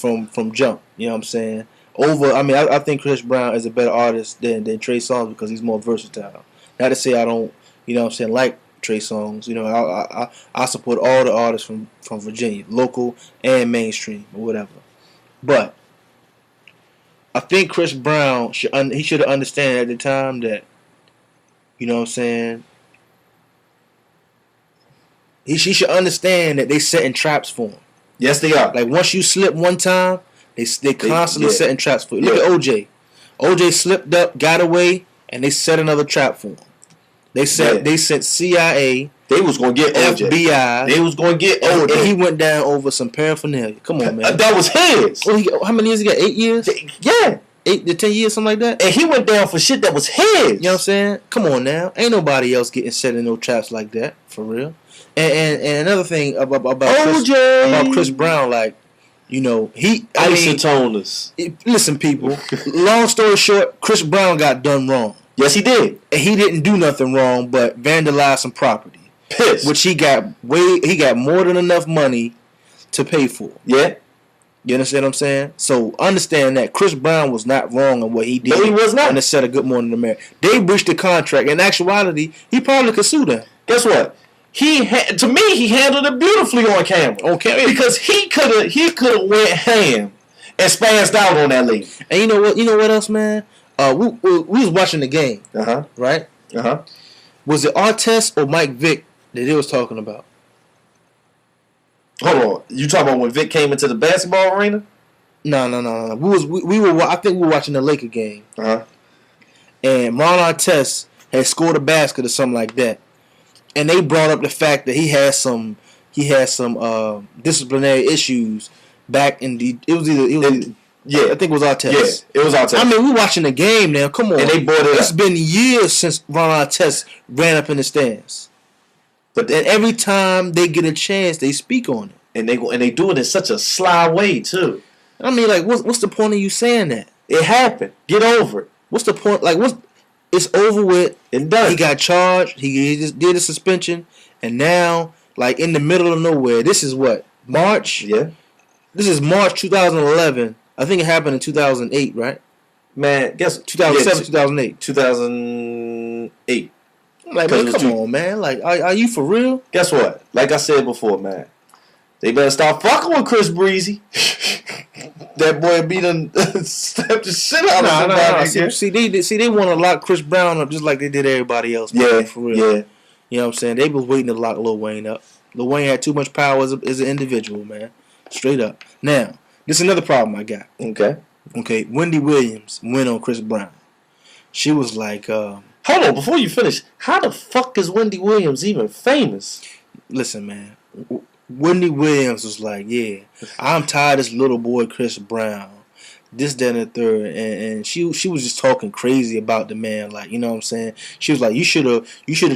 jump. You know what I'm saying? I think Chris Brown is a better artist than Trey Songz because he's more versatile. Not to say I don't, you know what I'm saying, like Trey Songz. You know, I support all the artists from Virginia, local and mainstream or whatever. But I think Chris Brown should understand at the time that, you know what I'm saying, he should understand that they setting traps for him. Yes, they are. Like once you slip one time, they constantly setting traps for you. Look at OJ. OJ slipped up, got away, and they set another trap for him. They sent CIA. They was gonna get OJ. FBI. They was gonna get OJ. And he went down over some paraphernalia. Come on, man. That was his. How many years he got? 8 years? Yeah. 8 to 10 years, something like that. And he went down for shit that was his. You know what I'm saying? Come on now. Ain't nobody else getting set in no traps like that, for real. And another thing about Chris Brown, like, you know, isotoners. Listen, people. Long story short, Chris Brown got done wrong. Yes, he did. And he didn't do nothing wrong, but vandalized some property. Pissed. Which he got more than enough money to pay for. Yeah. You understand what I'm saying? So understand that Chris Brown was not wrong in what he did. No, he was not. And it said a Good Morning America. They breached the contract. In actuality, he probably could sue them. Guess what? He handled it beautifully on camera. Okay. Because he could have went ham and spazzed out on that lady. And you know what? You know what else, man? We was watching the game. Right? Was it Artest or Mike Vick that they was talking about? Hold on. You talking about when Vic came into the basketball arena? No. We were. I think we were watching the Laker game. And Ron Artest had scored a basket or something like that, and they brought up the fact that he had some disciplinary issues back in the. I think it was Artest. Yeah, it was Artest. I mean, we watching the game now. Come on. And they brought it up. It's been years since Ron Artest ran up in the stands. But then every time they get a chance, they speak on it, and they do it in such a sly way too. I mean, like, what's the point of you saying that? It happened. Get over it. What's the point? Like, it's over with. And done. He got charged. He just did a suspension, and now, like, in the middle of nowhere, this is what, March? Yeah. This is March 2011. I think it happened in 2008, right? Man, guess 2007, 2008. 2008. Like, man, come on, man. Like, are you for real? Guess what? Like I said before, man. They better stop fucking with Chris Breezy. That boy slapped the shit out of somebody. See, they want to lock Chris Brown up just like they did everybody else. Man, yeah, for real. Yeah. You know what I'm saying? They was waiting to lock Lil Wayne up. Lil Wayne had too much power as an individual, man. Straight up. Now, this is another problem I got. Okay. Wendy Williams went on Chris Brown. She was like, hold on, before you finish, how the fuck is Wendy Williams even famous? Listen, man. Wendy Williams was like, yeah, I'm tired of this little boy Chris Brown. This, that, and the third. And she was just talking crazy about the man, like, you know what I'm saying? She was like, you should have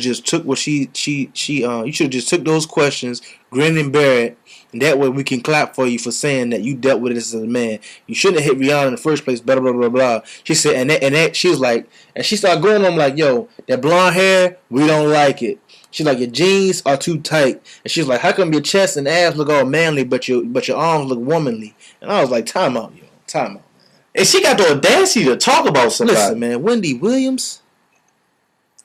just took what you should have just took those questions, grin and bear it, and that way we can clap for you for saying that you dealt with this as a man. You shouldn't have hit Rihanna in the first place, blah, blah, blah, blah. She said, and that she was like, and she started going on like, yo, that blonde hair, we don't like it. She's like, your jeans are too tight. And she's like, how come your chest and ass look all manly, but your arms look womanly? And I was like, time out, yo. Time out. And she got the audacity to talk about somebody. Listen, man, Wendy Williams.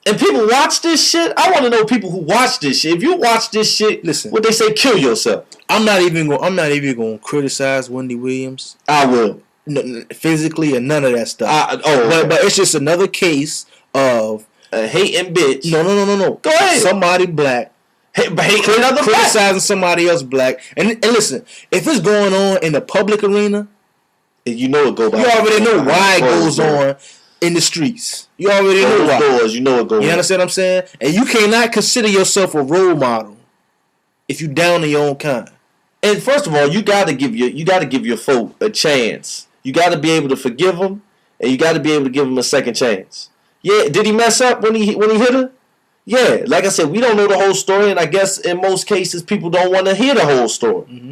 And people watch this shit. I want to know people who watch this shit. If you watch this shit, listen, what they say, kill yourself. I'm not even going to criticize Wendy Williams. I will. Physically and none of that stuff. Okay. But it's just another case of a hating bitch. No. Go ahead. Somebody black. Criticizing somebody else black. And listen, if it's going on in the public arena, you know it goes on. You already know why it goes on in the streets. You already know why. You know it goes on. You understand what I'm saying? And you cannot consider yourself a role model if you down in your own kind. And first of all, you gotta give your folk a chance. You gotta be able to forgive them, and you gotta be able to give them a second chance. Yeah, did he mess up when he hit her? Yeah, like I said, we don't know the whole story, and I guess in most cases people don't want to hear the whole story. Mm-hmm.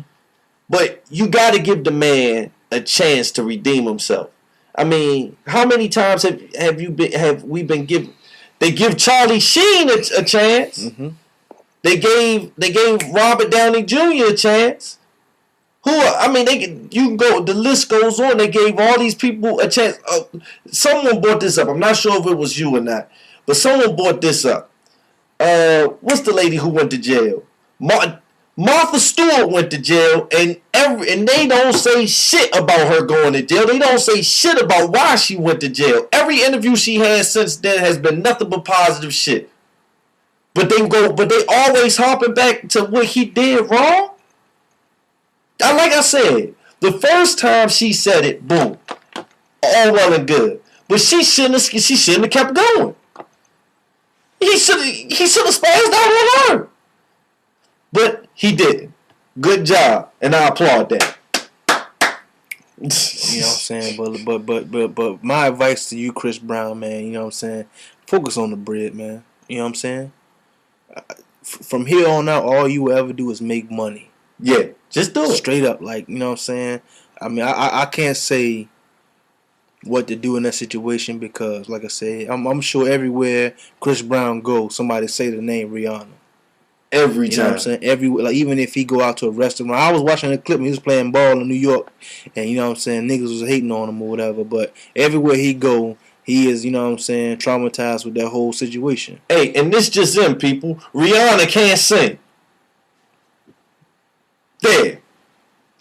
But you got to give the man a chance to redeem himself. I mean, how many times have we been given? They give Charlie Sheen a chance. Mm-hmm. They gave Robert Downey Jr. a chance. You can go. The list goes on. They gave all these people a chance. Someone brought this up. I'm not sure if it was you or not, but someone brought this up. What's the lady who went to jail? Martha Stewart went to jail, and they don't say shit about her going to jail. They don't say shit about why she went to jail. Every interview she had since then has been nothing but positive shit. But they always hopping back to what he did wrong. like I said, the first time she said it, boom, all well and good. But she shouldn't have kept going. He should have spazzed out on her. But he didn't. Good job, and I applaud that. You know what I'm saying? But my advice to you, Chris Brown, man, you know what I'm saying? Focus on the bread, man. You know what I'm saying? From here on out, all you will ever do is make money. Yeah, just do it. Straight up, like, you know what I'm saying? I mean, I can't say what to do in that situation because, like I said, I'm sure everywhere Chris Brown goes, somebody say the name Rihanna. Every time. You know what I'm saying? Everywhere, like, even if he go out to a restaurant. I was watching a clip when he was playing ball in New York, and you know what I'm saying, niggas was hating on him or whatever, but everywhere he go, he is, you know what I'm saying, traumatized with that whole situation. Hey, and this just in, people. Rihanna can't sing. There.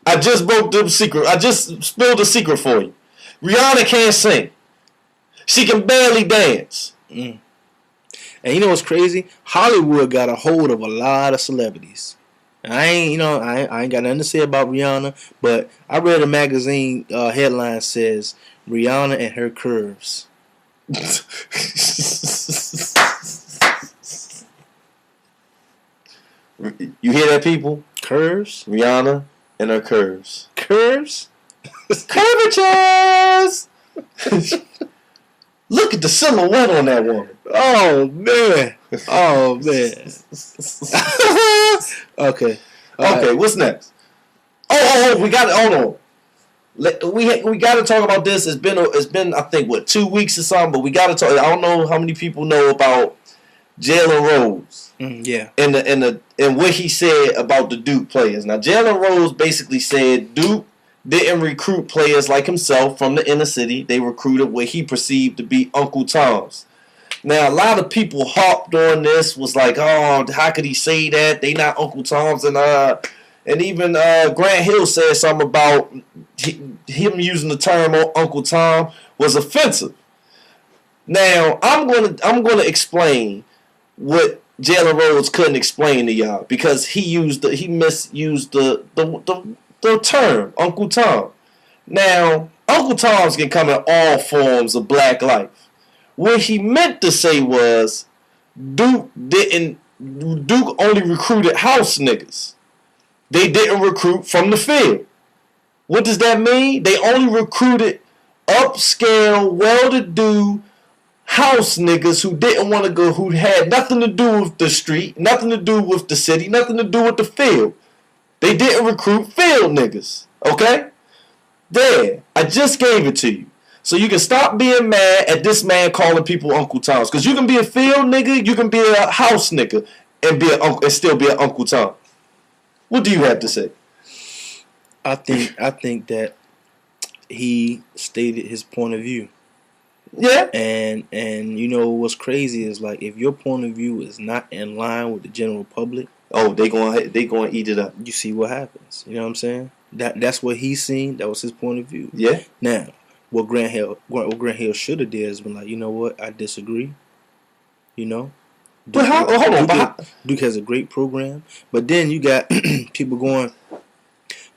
I just broke the secret. I just spilled the secret for you. Rihanna can't sing. She can barely dance. Mm. And you know what's crazy? Hollywood got a hold of a lot of celebrities. And I ain't got nothing to say about Rihanna, but I read a magazine headline says Rihanna and her curves. You hear that, people? Curves? Rihanna and her curves. Curves? Curvatures! Look at the silhouette on that woman. Oh, man. Oh, man. Okay. Okay, what's next? Oh, we got it. Hold on. We got to talk about this. It's been I think what 2 weeks or something, but we got to talk. I don't know how many people know about Jalen Rose. Yeah. And what he said about the Duke players. Now Jalen Rose basically said Duke didn't recruit players like himself from the inner city. They recruited what he perceived to be Uncle Toms. Now, a lot of people hopped on this, was like, oh, how could he say that? They not Uncle Toms. And even Grant Hill said something about him using the term Uncle Tom was offensive. Now, I'm gonna explain what Jalen Rose couldn't explain to y'all because he misused the term Uncle Tom. Now, Uncle Toms can come in all forms of black life. What he meant to say was Duke only recruited house niggas. They didn't recruit from the field. What does that mean? They only recruited upscale, well-to-do house niggas who didn't want to go, who had nothing to do with the street, nothing to do with the city, nothing to do with the field. They didn't recruit field niggas. Okay? There. I just gave it to you. So you can stop being mad at this man calling people Uncle Toms. Because you can be a field nigga, you can be a house nigga, and still be an Uncle Tom. What do you have to say? I think that he stated his point of view. Yeah. And you know what's crazy is like if your point of view is not in line with the general public, oh, they going to eat it up. You see what happens. You know what I'm saying? That's what he's seen. That was his point of view. Yeah. Now, what Grant Hill should have did is been like, you know what? I disagree. You know. But hold on. Duke has a great program, but then you got people going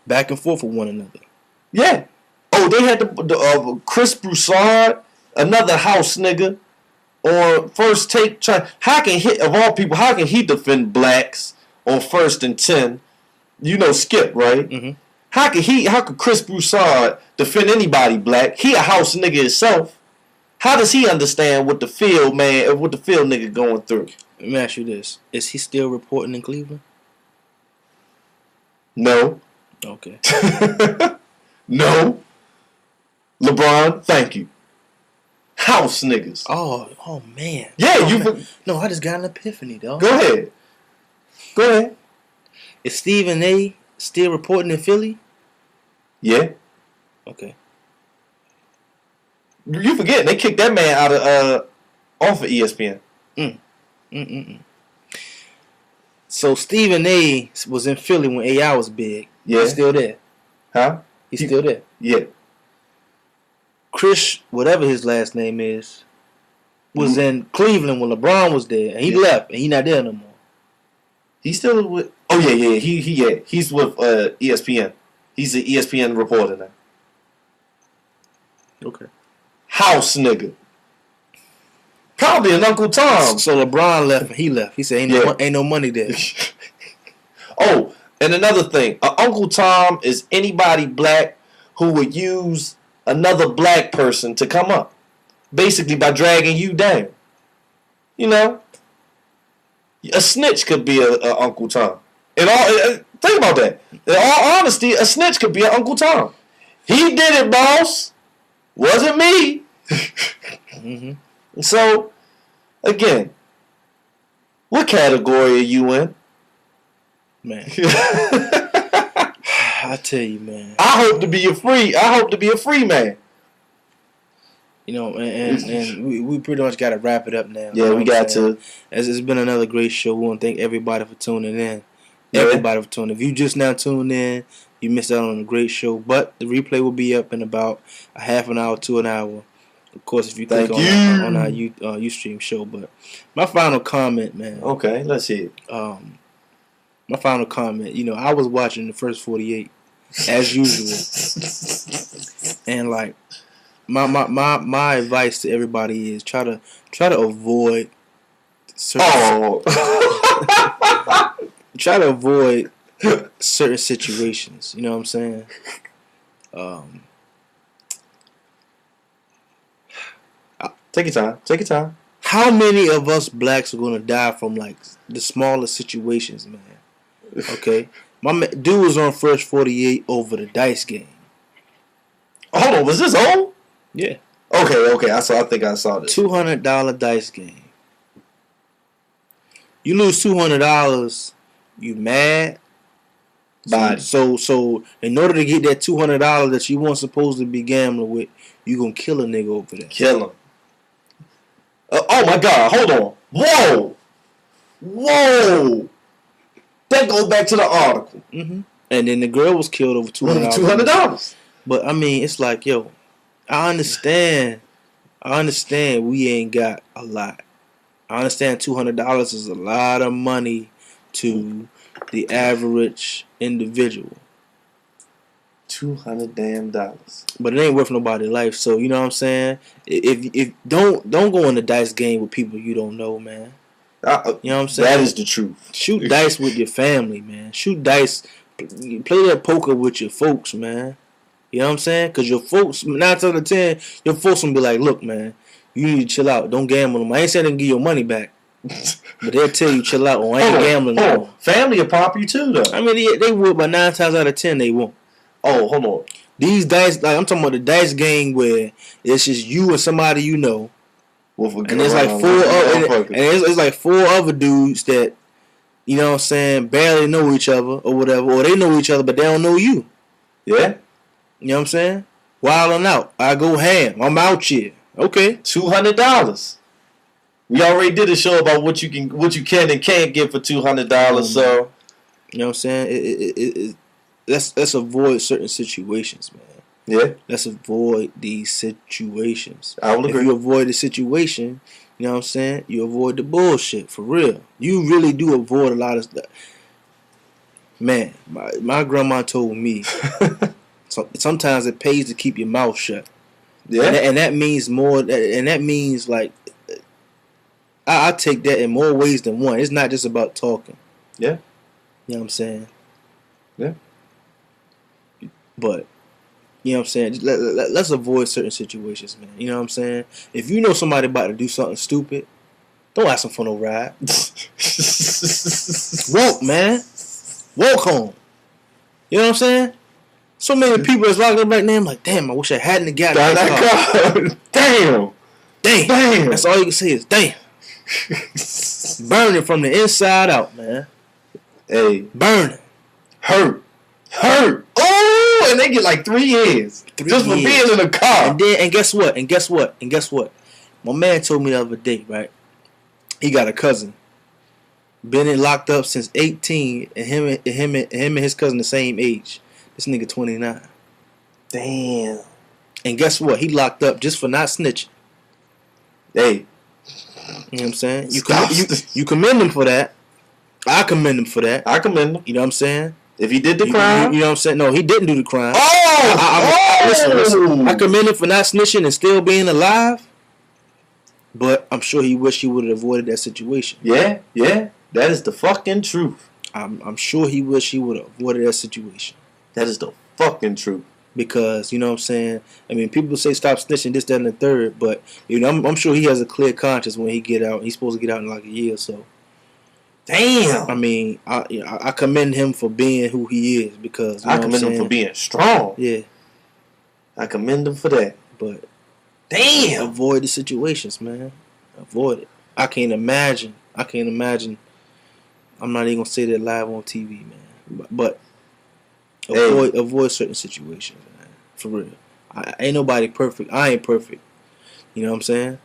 back and forth with one another. Yeah. Oh, they had the Chris Broussard, another house nigga, on First Take. How can he defend blacks on 1st and 10? You know Skip, right? Mm-hmm. How could Chris Broussard defend anybody black? He a house nigga himself. How does he understand what the field nigga going through? Let me ask you this. Is he still reporting in Cleveland? No. Okay. No. LeBron, thank you. House niggas. Oh man. Yeah, No, I just got an epiphany, dog. Go ahead. Is Stephen A still reporting in Philly? Yeah. Okay. You forget they kicked that man out of off of ESPN. So Stephen A was in Philly when AI was big. Yeah. He's still there. Huh? He's still there. Yeah. Chris, whatever his last name is, was in Cleveland when LeBron was there, and he left, and he's not there no more. He's still with. Oh yeah. He's with ESPN. He's an ESPN reporter now. Okay. House nigga. Probably an Uncle Tom. So LeBron left and he left. He said ain't no money there. Oh, and another thing. Uncle Tom is anybody black who would use another black person to come up. Basically by dragging you down. You know? A snitch could be a Uncle Tom. Think about that. In all honesty, a snitch could be an Uncle Tom. He did it, boss. Wasn't me. Mm-hmm. So, again, what category are you in? Man. I tell you, man. I hope to be a free man. You know, and we pretty much got to wrap it up now. Yeah, we got to. As it's been another great show. We want to thank everybody for tuning in. Yeah. Everybody for tuning in. If you just now tuned in, you missed out on a great show. But the replay will be up in about a half an hour to an hour. Of course, if you click on our Ustream show. But my final comment, man. Okay, let's see it. My final comment. You know, I was watching the first 48 as usual, and like my advice to everybody is try to avoid certain try to avoid certain situations. You know what I'm saying? Take your time. How many of us blacks are gonna die from like the smallest situations, man? Okay, dude was on first 48 over the dice game. Hold on, was this on? Yeah. Okay. I think I saw this. $200 dice game. You lose $200, you mad? Body. So in order to get that $200 that you weren't supposed to be gambling with, you gonna kill a nigga over there. Kill him. Oh my God! Hold on. Whoa! That goes back to the article. Mm-hmm. And then the girl was killed over $200. $200. But I mean, it's like, yo, I understand we ain't got a lot. I understand $200 is a lot of money to the average individual. $200 damn. But it ain't worth nobody's life. So you know what I'm saying? If don't go in the dice game with people you don't know, man. You know what I'm saying? That is the truth. Shoot dice with your family, man. Shoot dice. Play that poker with your folks, man. You know what I'm saying? Because your folks, 9 out of 10, your folks will be like, look, man, you need to chill out. Don't gamble no more. I ain't saying they can give your money back. But they'll tell you, chill out, or I ain't gambling no more. Family will pop you too, though. I mean, they would, but 9 times out of 10, they won't. Oh, hold on. These dice, like I'm talking about the dice game where it's just you and somebody you know. And there's like it's like 4 other dudes that, you know what I'm saying, barely know each other or whatever. Or they know each other, but they don't know you. Yeah. You know what I'm saying? Wilding out. I go ham. I'm out here. Okay. $200. We already did a show about what you can and can't get for $200. So you know what I'm saying? Let's avoid certain situations, man. Yeah. Let's avoid these situations. I will agree. If you avoid the situation, you know what I'm saying? You avoid the bullshit, for real. You really do avoid a lot of stuff. Man, my grandma told me sometimes it pays to keep your mouth shut. Yeah. And that means more, and that means like, I take that in more ways than one. It's not just about talking. Yeah. You know what I'm saying? Yeah. But, you know what I'm saying? Let's avoid certain situations, man. You know what I'm saying? If you know somebody about to do something stupid, don't ask them for no ride. Walk, man. Walk home. You know what I'm saying? So many people is locked up right now. I'm like, damn, I wish I hadn't got that car. Damn. That's all you can say is damn. Burning from the inside out, man. Hey. Burning. Hurt. Oh, and they get like 3 years. Just for being in a car. And guess what? My man told me the other day, right? He got a cousin. Been locked up since 18, and him and his cousin the same age. This nigga 29. Damn. And guess what? He locked up just for not snitching. Hey. You know what I'm saying? You commend him for that. I commend him for that. I commend him. You know what I'm saying? If he did the crime? You know what I'm saying? No, he didn't do the crime. Listen. I commend him for not snitching and still being alive. But I'm sure he wished he would have avoided that situation. Yeah. That is the fucking truth. I'm sure he wished he would have avoided that situation. That is the fucking truth. Because, you know what I'm saying? I mean, people say stop snitching, this, that, and the third. But, you know, I'm sure he has a clear conscience when he get out. He's supposed to get out in like a year or so. Damn. I mean, I commend him for being who he is because you know I commend him for being strong. Yeah, I commend him for that. But damn, avoid the situations, man. Avoid it. I can't imagine. I'm not even gonna say that live on TV, man. But avoid certain situations, man. For real. Ain't nobody perfect. I ain't perfect. You know what I'm saying?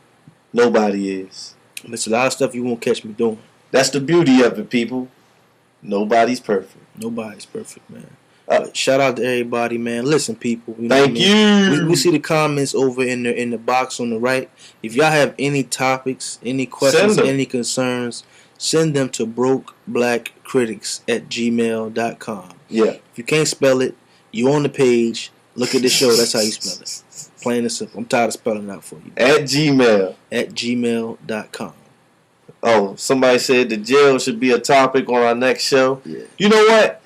Nobody is. There's a lot of stuff you won't catch me doing. That's the beauty of it, people. Nobody's perfect. Nobody's perfect, man. But shout out to everybody, man. Listen, people. You know Thank you. We see the comments over in the box on the right. If y'all have any topics, any questions, any concerns, send them to brokeblackcritics@gmail.com. Yeah. If you can't spell it, you on the page. Look at the show. That's how you spell it. Plain and simple. I'm tired of spelling it out for you. @gmail.com. Oh, somebody said the jail should be a topic on our next show. Yeah. You know what?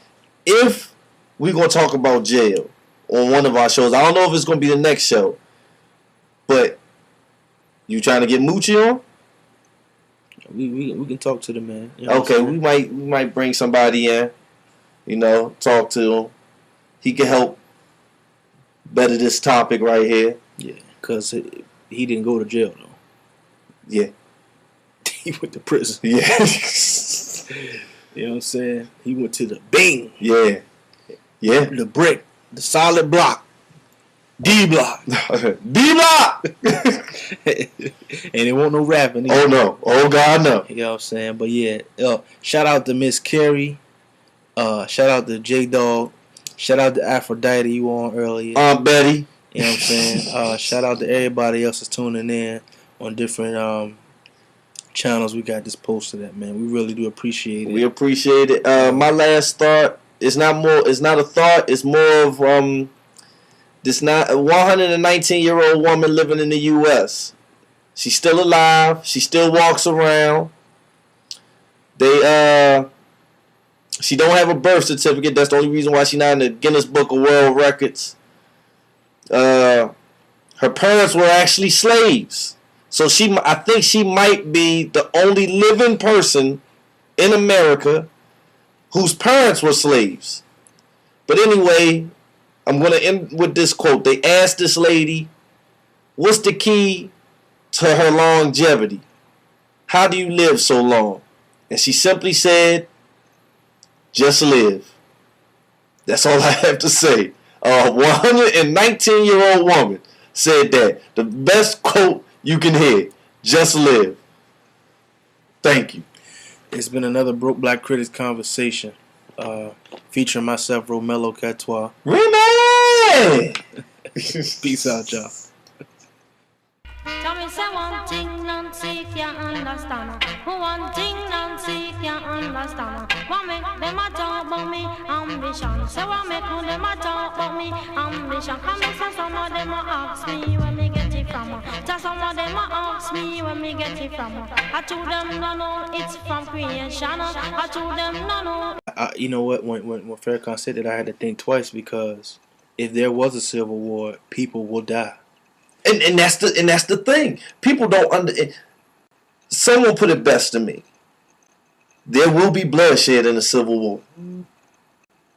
If we're going to talk about jail on one of our shows, I don't know if it's going to be the next show, but you trying to get Moochie on? We can talk to the man. You know okay, we might bring somebody in, you know, talk to him. He can help better this topic right here. Yeah, because he didn't go to jail, though. Yeah. He went to prison. Yeah. You know what I'm saying? He went to the Bing. Yeah. Yeah. The brick. The solid block. D block. D block! And it won't no rapping. Oh, no. Oh, God, no. You know what I'm saying? But yeah. Shout out to Miss Carrie. Shout out to J-Dog. Shout out to Aphrodite you on earlier. Aunt Betty. You know what I'm saying? Shout out to everybody else that's tuning in on different channels we got this posted at, man. We really do appreciate it. We appreciate it. My last thought is not a thought, it's more of this not a 119-year-old woman living in the US. She's still alive, she still walks around. She don't have a birth certificate. That's the only reason why she's not in the Guinness Book of World Records. Her parents were actually slaves. So I think she might be the only living person in America whose parents were slaves. But anyway, I'm going to end with this quote. They asked this lady, what's the key to her longevity? How do you live so long? And she simply said, just live. That's all I have to say. A 119-year-old woman said that. The best quote you can hear. Just live. Thank you. It's been another Broke Black Critics conversation featuring myself, Romello Catois. Remy! Peace out, y'all. Tell me say one thing Nancy can't understand. One thing Nancy can't understand. What make them a talk about me ambition? Say what make them a talk about me ambition? Come and say some of them a ask me where me get it from. Just some of them a ask me where me get it from. I told them no no it's from creation. I told them no no. You know what? When Farrakhan said that, I had to think twice because if there was a civil war, people will die. And that's the thing. People don't someone put it best to me. There will be bloodshed in a civil war.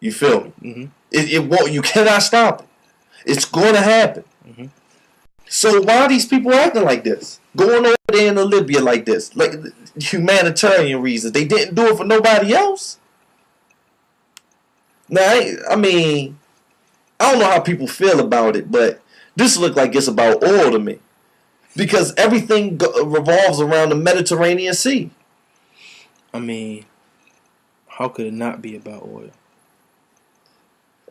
You feel me? Mm-hmm. It won't. You cannot stop it. It's going to happen. Mm-hmm. So why are these people acting like this? Going over there in Libya like this, like humanitarian reasons. They didn't do it for nobody else. Now, I mean, I don't know how people feel about it, but this looks like it's about oil to me. Because everything revolves around the Mediterranean Sea. I mean, how could it not be about oil?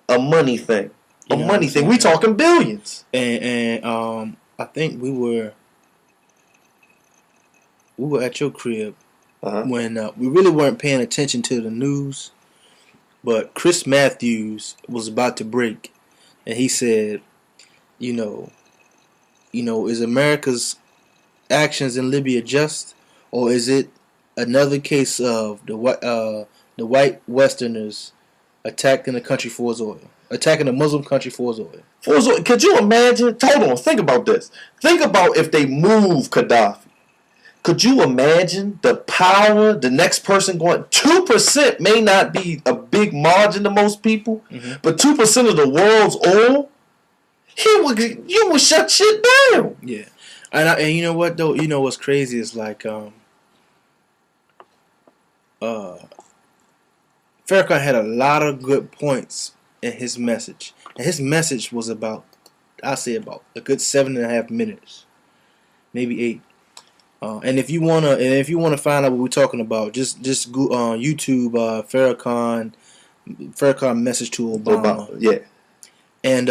A money thing. You know a money thing. We talking billions. And I think we were at your crib when we really weren't paying attention to the news. But Chris Matthews was about to break, and he said, you know, is America's actions in Libya just, or is it another case of the white Westerners attacking the country for its oil, attacking a Muslim country for its oil? Could you imagine? Hold on, think about this. Think about if they move Gaddafi. Could you imagine the power? The next person going 2% may not be a big margin to most people, but 2% of the world's oil, you would shut shit down. Yeah, and you know what though? You know what's crazy is like Farrakhan had a lot of good points in his message, and his message was about, I say about a good 7.5 minutes, maybe 8. And if you wanna find out what we're talking about, just go on YouTube, Farrakhan message to Obama. Yeah. And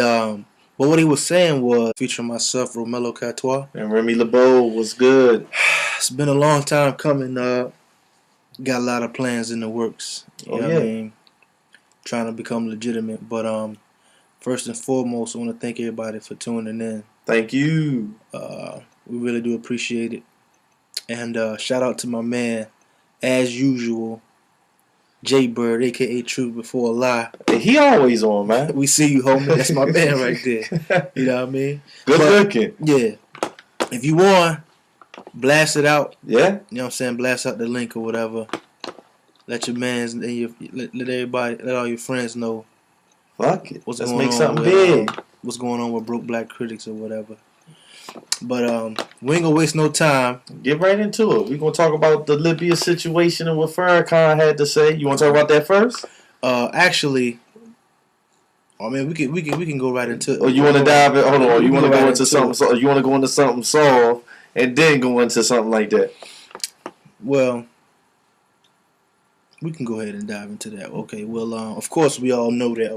but what he was saying was, featuring myself, Romello Catois, and Remy LeBeau was good. It's been a long time coming. Got a lot of plans in the works. You know what I mean? Trying to become legitimate. But first and foremost, I want to thank everybody for tuning in. Thank you. We really do appreciate it. And shout out to my man, as usual, J Bird, aka Truth Before a Lie. He always on, man. We see you, homie. That's my man right there. You know what I mean? Good looking. Yeah. If you want, blast it out. Yeah. You know what I'm saying? Blast out the link or whatever. Let your mans and let everybody, let all your friends know. Fuck it. Let's make something big. What's going on with Broke Black Critics or whatever. But we ain't gonna waste no time. Get right into it. We're gonna talk about the Libya situation and what Farrakhan had to say. You wanna talk about that first? Actually, I mean we can go right into it. Or you wanna dive in, hold on, you wanna go into something, so you wanna go into something soft and then go into something like that? Well, we can go ahead and dive into that. Okay, well, of course we all know that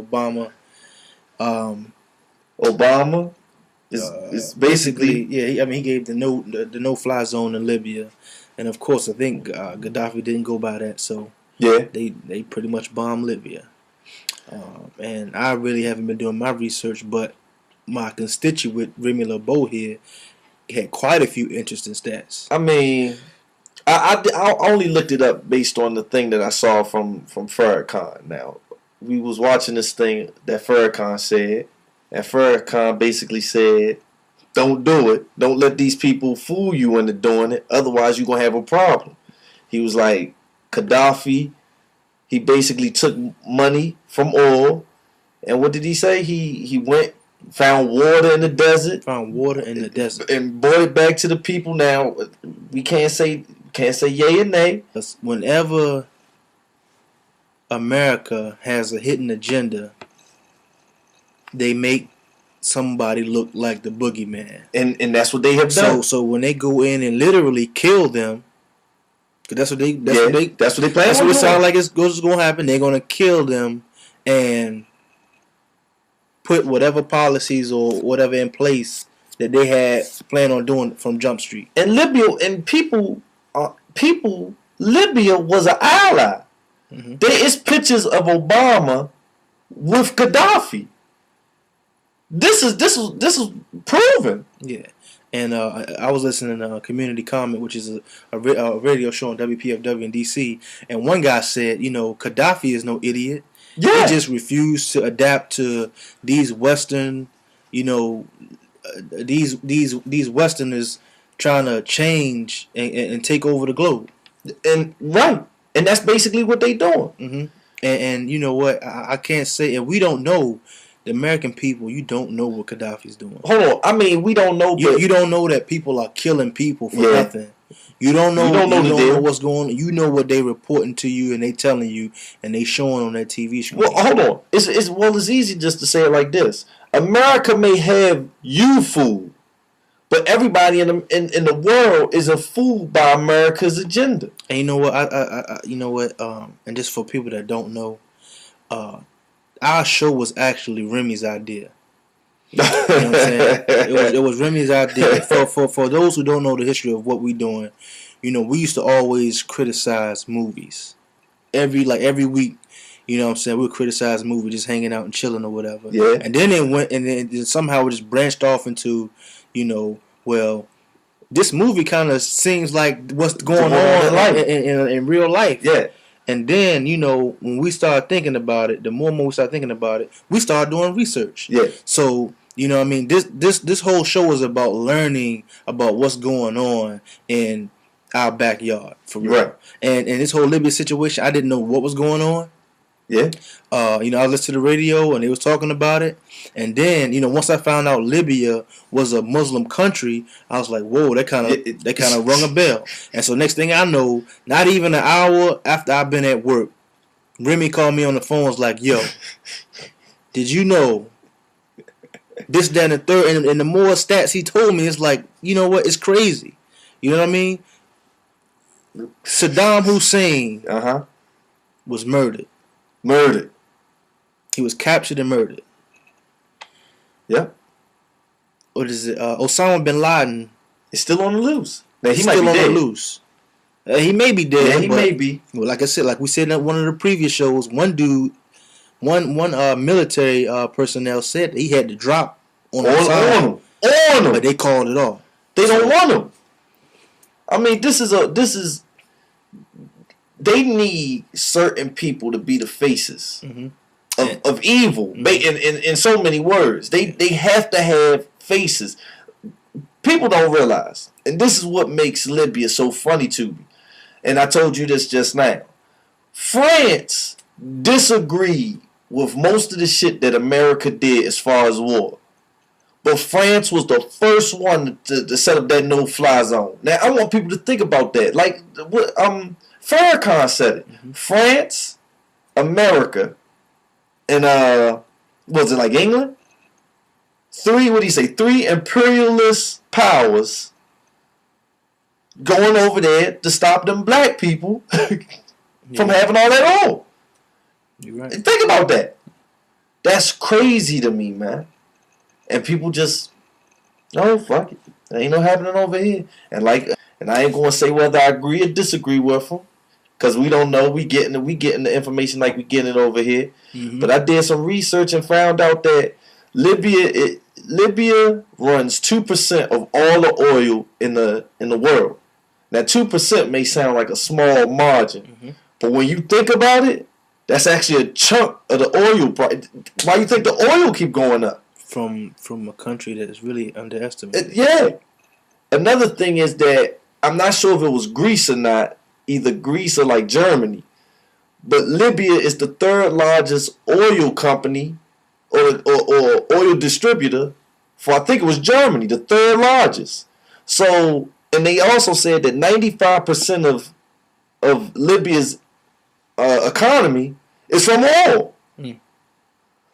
Obama is basically, yeah. I mean, he gave the no-fly zone in Libya, and of course, I think Gaddafi didn't go by that. So yeah, they pretty much bombed Libya. And I really haven't been doing my research, but my constituent Remy LeBeau here had quite a few interesting stats. I mean, I only looked it up based on the thing that I saw from Farrakhan. Now, we was watching this thing that Farrakhan said. And Farrakhan basically said, don't do it. Don't let these people fool you into doing it. Otherwise, you're going to have a problem. He was like, Gaddafi, he basically took money from oil. And what did he say? He went, found water in the desert. And brought it back to the people. Now, we can't say yay or nay. Whenever America has a hidden agenda, they make somebody look like the boogeyman, and that's what they have done. So when they go in and literally kill them, cause that's what they plan. That's what it sounds like it's going to happen. They're going to kill them and put whatever policies or whatever in place that they had planned on doing from Jump Street. And Libya and people, Libya was an ally. There is pictures of Obama with Gaddafi. This is proven. Yeah, and I was listening to Community Comment, which is a radio show on WPFW in DC, and one guy said, Gaddafi is no idiot. Yeah, he just refused to adapt to these Western, these Westerners trying to change and take over the globe. And right, and that's basically what they doing. And you know what? I can't say, and we don't know. The American people, you don't know what Gaddafi's doing. Hold on, I mean, we don't know. You don't know that people are killing people for nothing. You don't know. You don't know what's going on. You know what they reporting to you and they telling you and they showing on that TV screen. Well, hold on. It's easy just to say it like this. America may have you fooled, but everybody in the world is a fool by America's agenda. And you know what? And just for people that don't know, our show was actually Remy's idea. You know what I'm saying? It was Remy's idea. For those who don't know the history of what we're doing, we used to always criticize movies. Every week, You know what I'm saying? We'll criticize the movie just hanging out and chilling or whatever. Yeah. And then it went, and then somehow it just branched off into, well, this movie kind of seems like what's going on in real life. Yeah. And then, when we start thinking about it, the more and more we start thinking about it, we start doing research. Yeah. So, this whole show is about learning about what's going on in our backyard, for real. Right. And this whole Libya situation, I didn't know what was going on. Yeah. I listened to the radio and they was talking about it. And then, once I found out Libya was a Muslim country, I was like, whoa, that kind of rung a bell. And so next thing I know, not even an hour after I've been at work, Remy called me on the phone, was like, yo, did you know this, that, and the third? And the more stats he told me, it's like, you know what? It's crazy. You know what I mean? Saddam Hussein was murdered. He was captured and murdered. Yeah. What is it? Osama bin Laden is still on the loose. Now, he might be dead. On the loose. He may be dead. Yeah, he may be. Well, like I said, like we said in one of the previous shows, one dude, one military personnel said he had to drop on him. But they called it off. They don't want him. I mean, this is. They need certain people to be the faces of evil. In so many words, they have to have faces. People don't realize, and this is what makes Libya so funny to me. And I told you this just now. France disagreed with most of the shit that America did as far as war. But France was the first one to set up that no-fly zone. Now, I want people to think about that. Like, Farrakhan said it. France, America, and was it like England? Three imperialist powers going over there to stop them black people from having all that oil. You're right. Think about that. That's crazy to me, man. And people just, fuck it. There ain't no happening over here. And I ain't gonna say whether I agree or disagree with them, cause we don't know. We getting the information like we getting it over here. But I did some research and found out that Libya runs 2% of all the oil in the world. Now 2% may sound like a small margin, but when you think about it, that's actually a chunk of the oil price. Why you think the oil keep going up? From a country that is really underestimated. Yeah. Another thing is that I'm not sure if it was Greece or not, either Greece or like Germany, but Libya is the third largest oil company or oil distributor for, I think it was Germany, the third largest. So, and they also said that 95% of Libya's economy is from oil.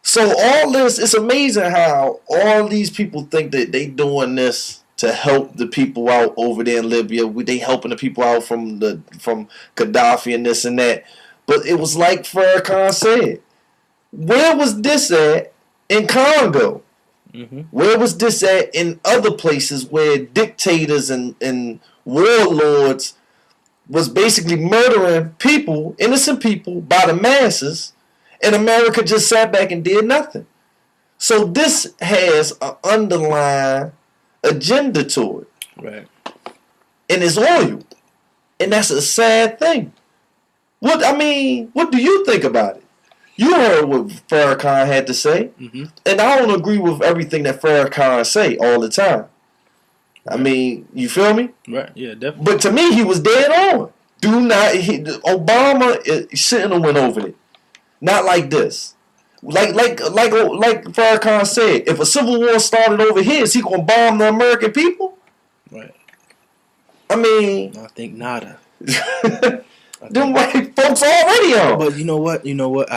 So all this, it's amazing how all these people think that they doing this to help the people out over there in Libya. They helping the people out from Gaddafi and this and that. But it was like Farrakhan said. Where was this at in Congo? Where was this at in other places where dictators and warlords was basically murdering people, innocent people, by the masses? And America just sat back and did nothing. So this has an underlying agenda to it. Right. And it's oil. And that's a sad thing. What do you think about it? You heard what Farrakhan had to say. And I don't agree with everything that Farrakhan say all the time. I mean, you feel me? Right, yeah, definitely. But to me, he was dead on. Obama shouldn't have went over it. Not like this. Like Farrakhan said, if a civil war started over here, is he gonna bomb the American people? Right. I mean, I think nada. Them white folks already on. But you know what?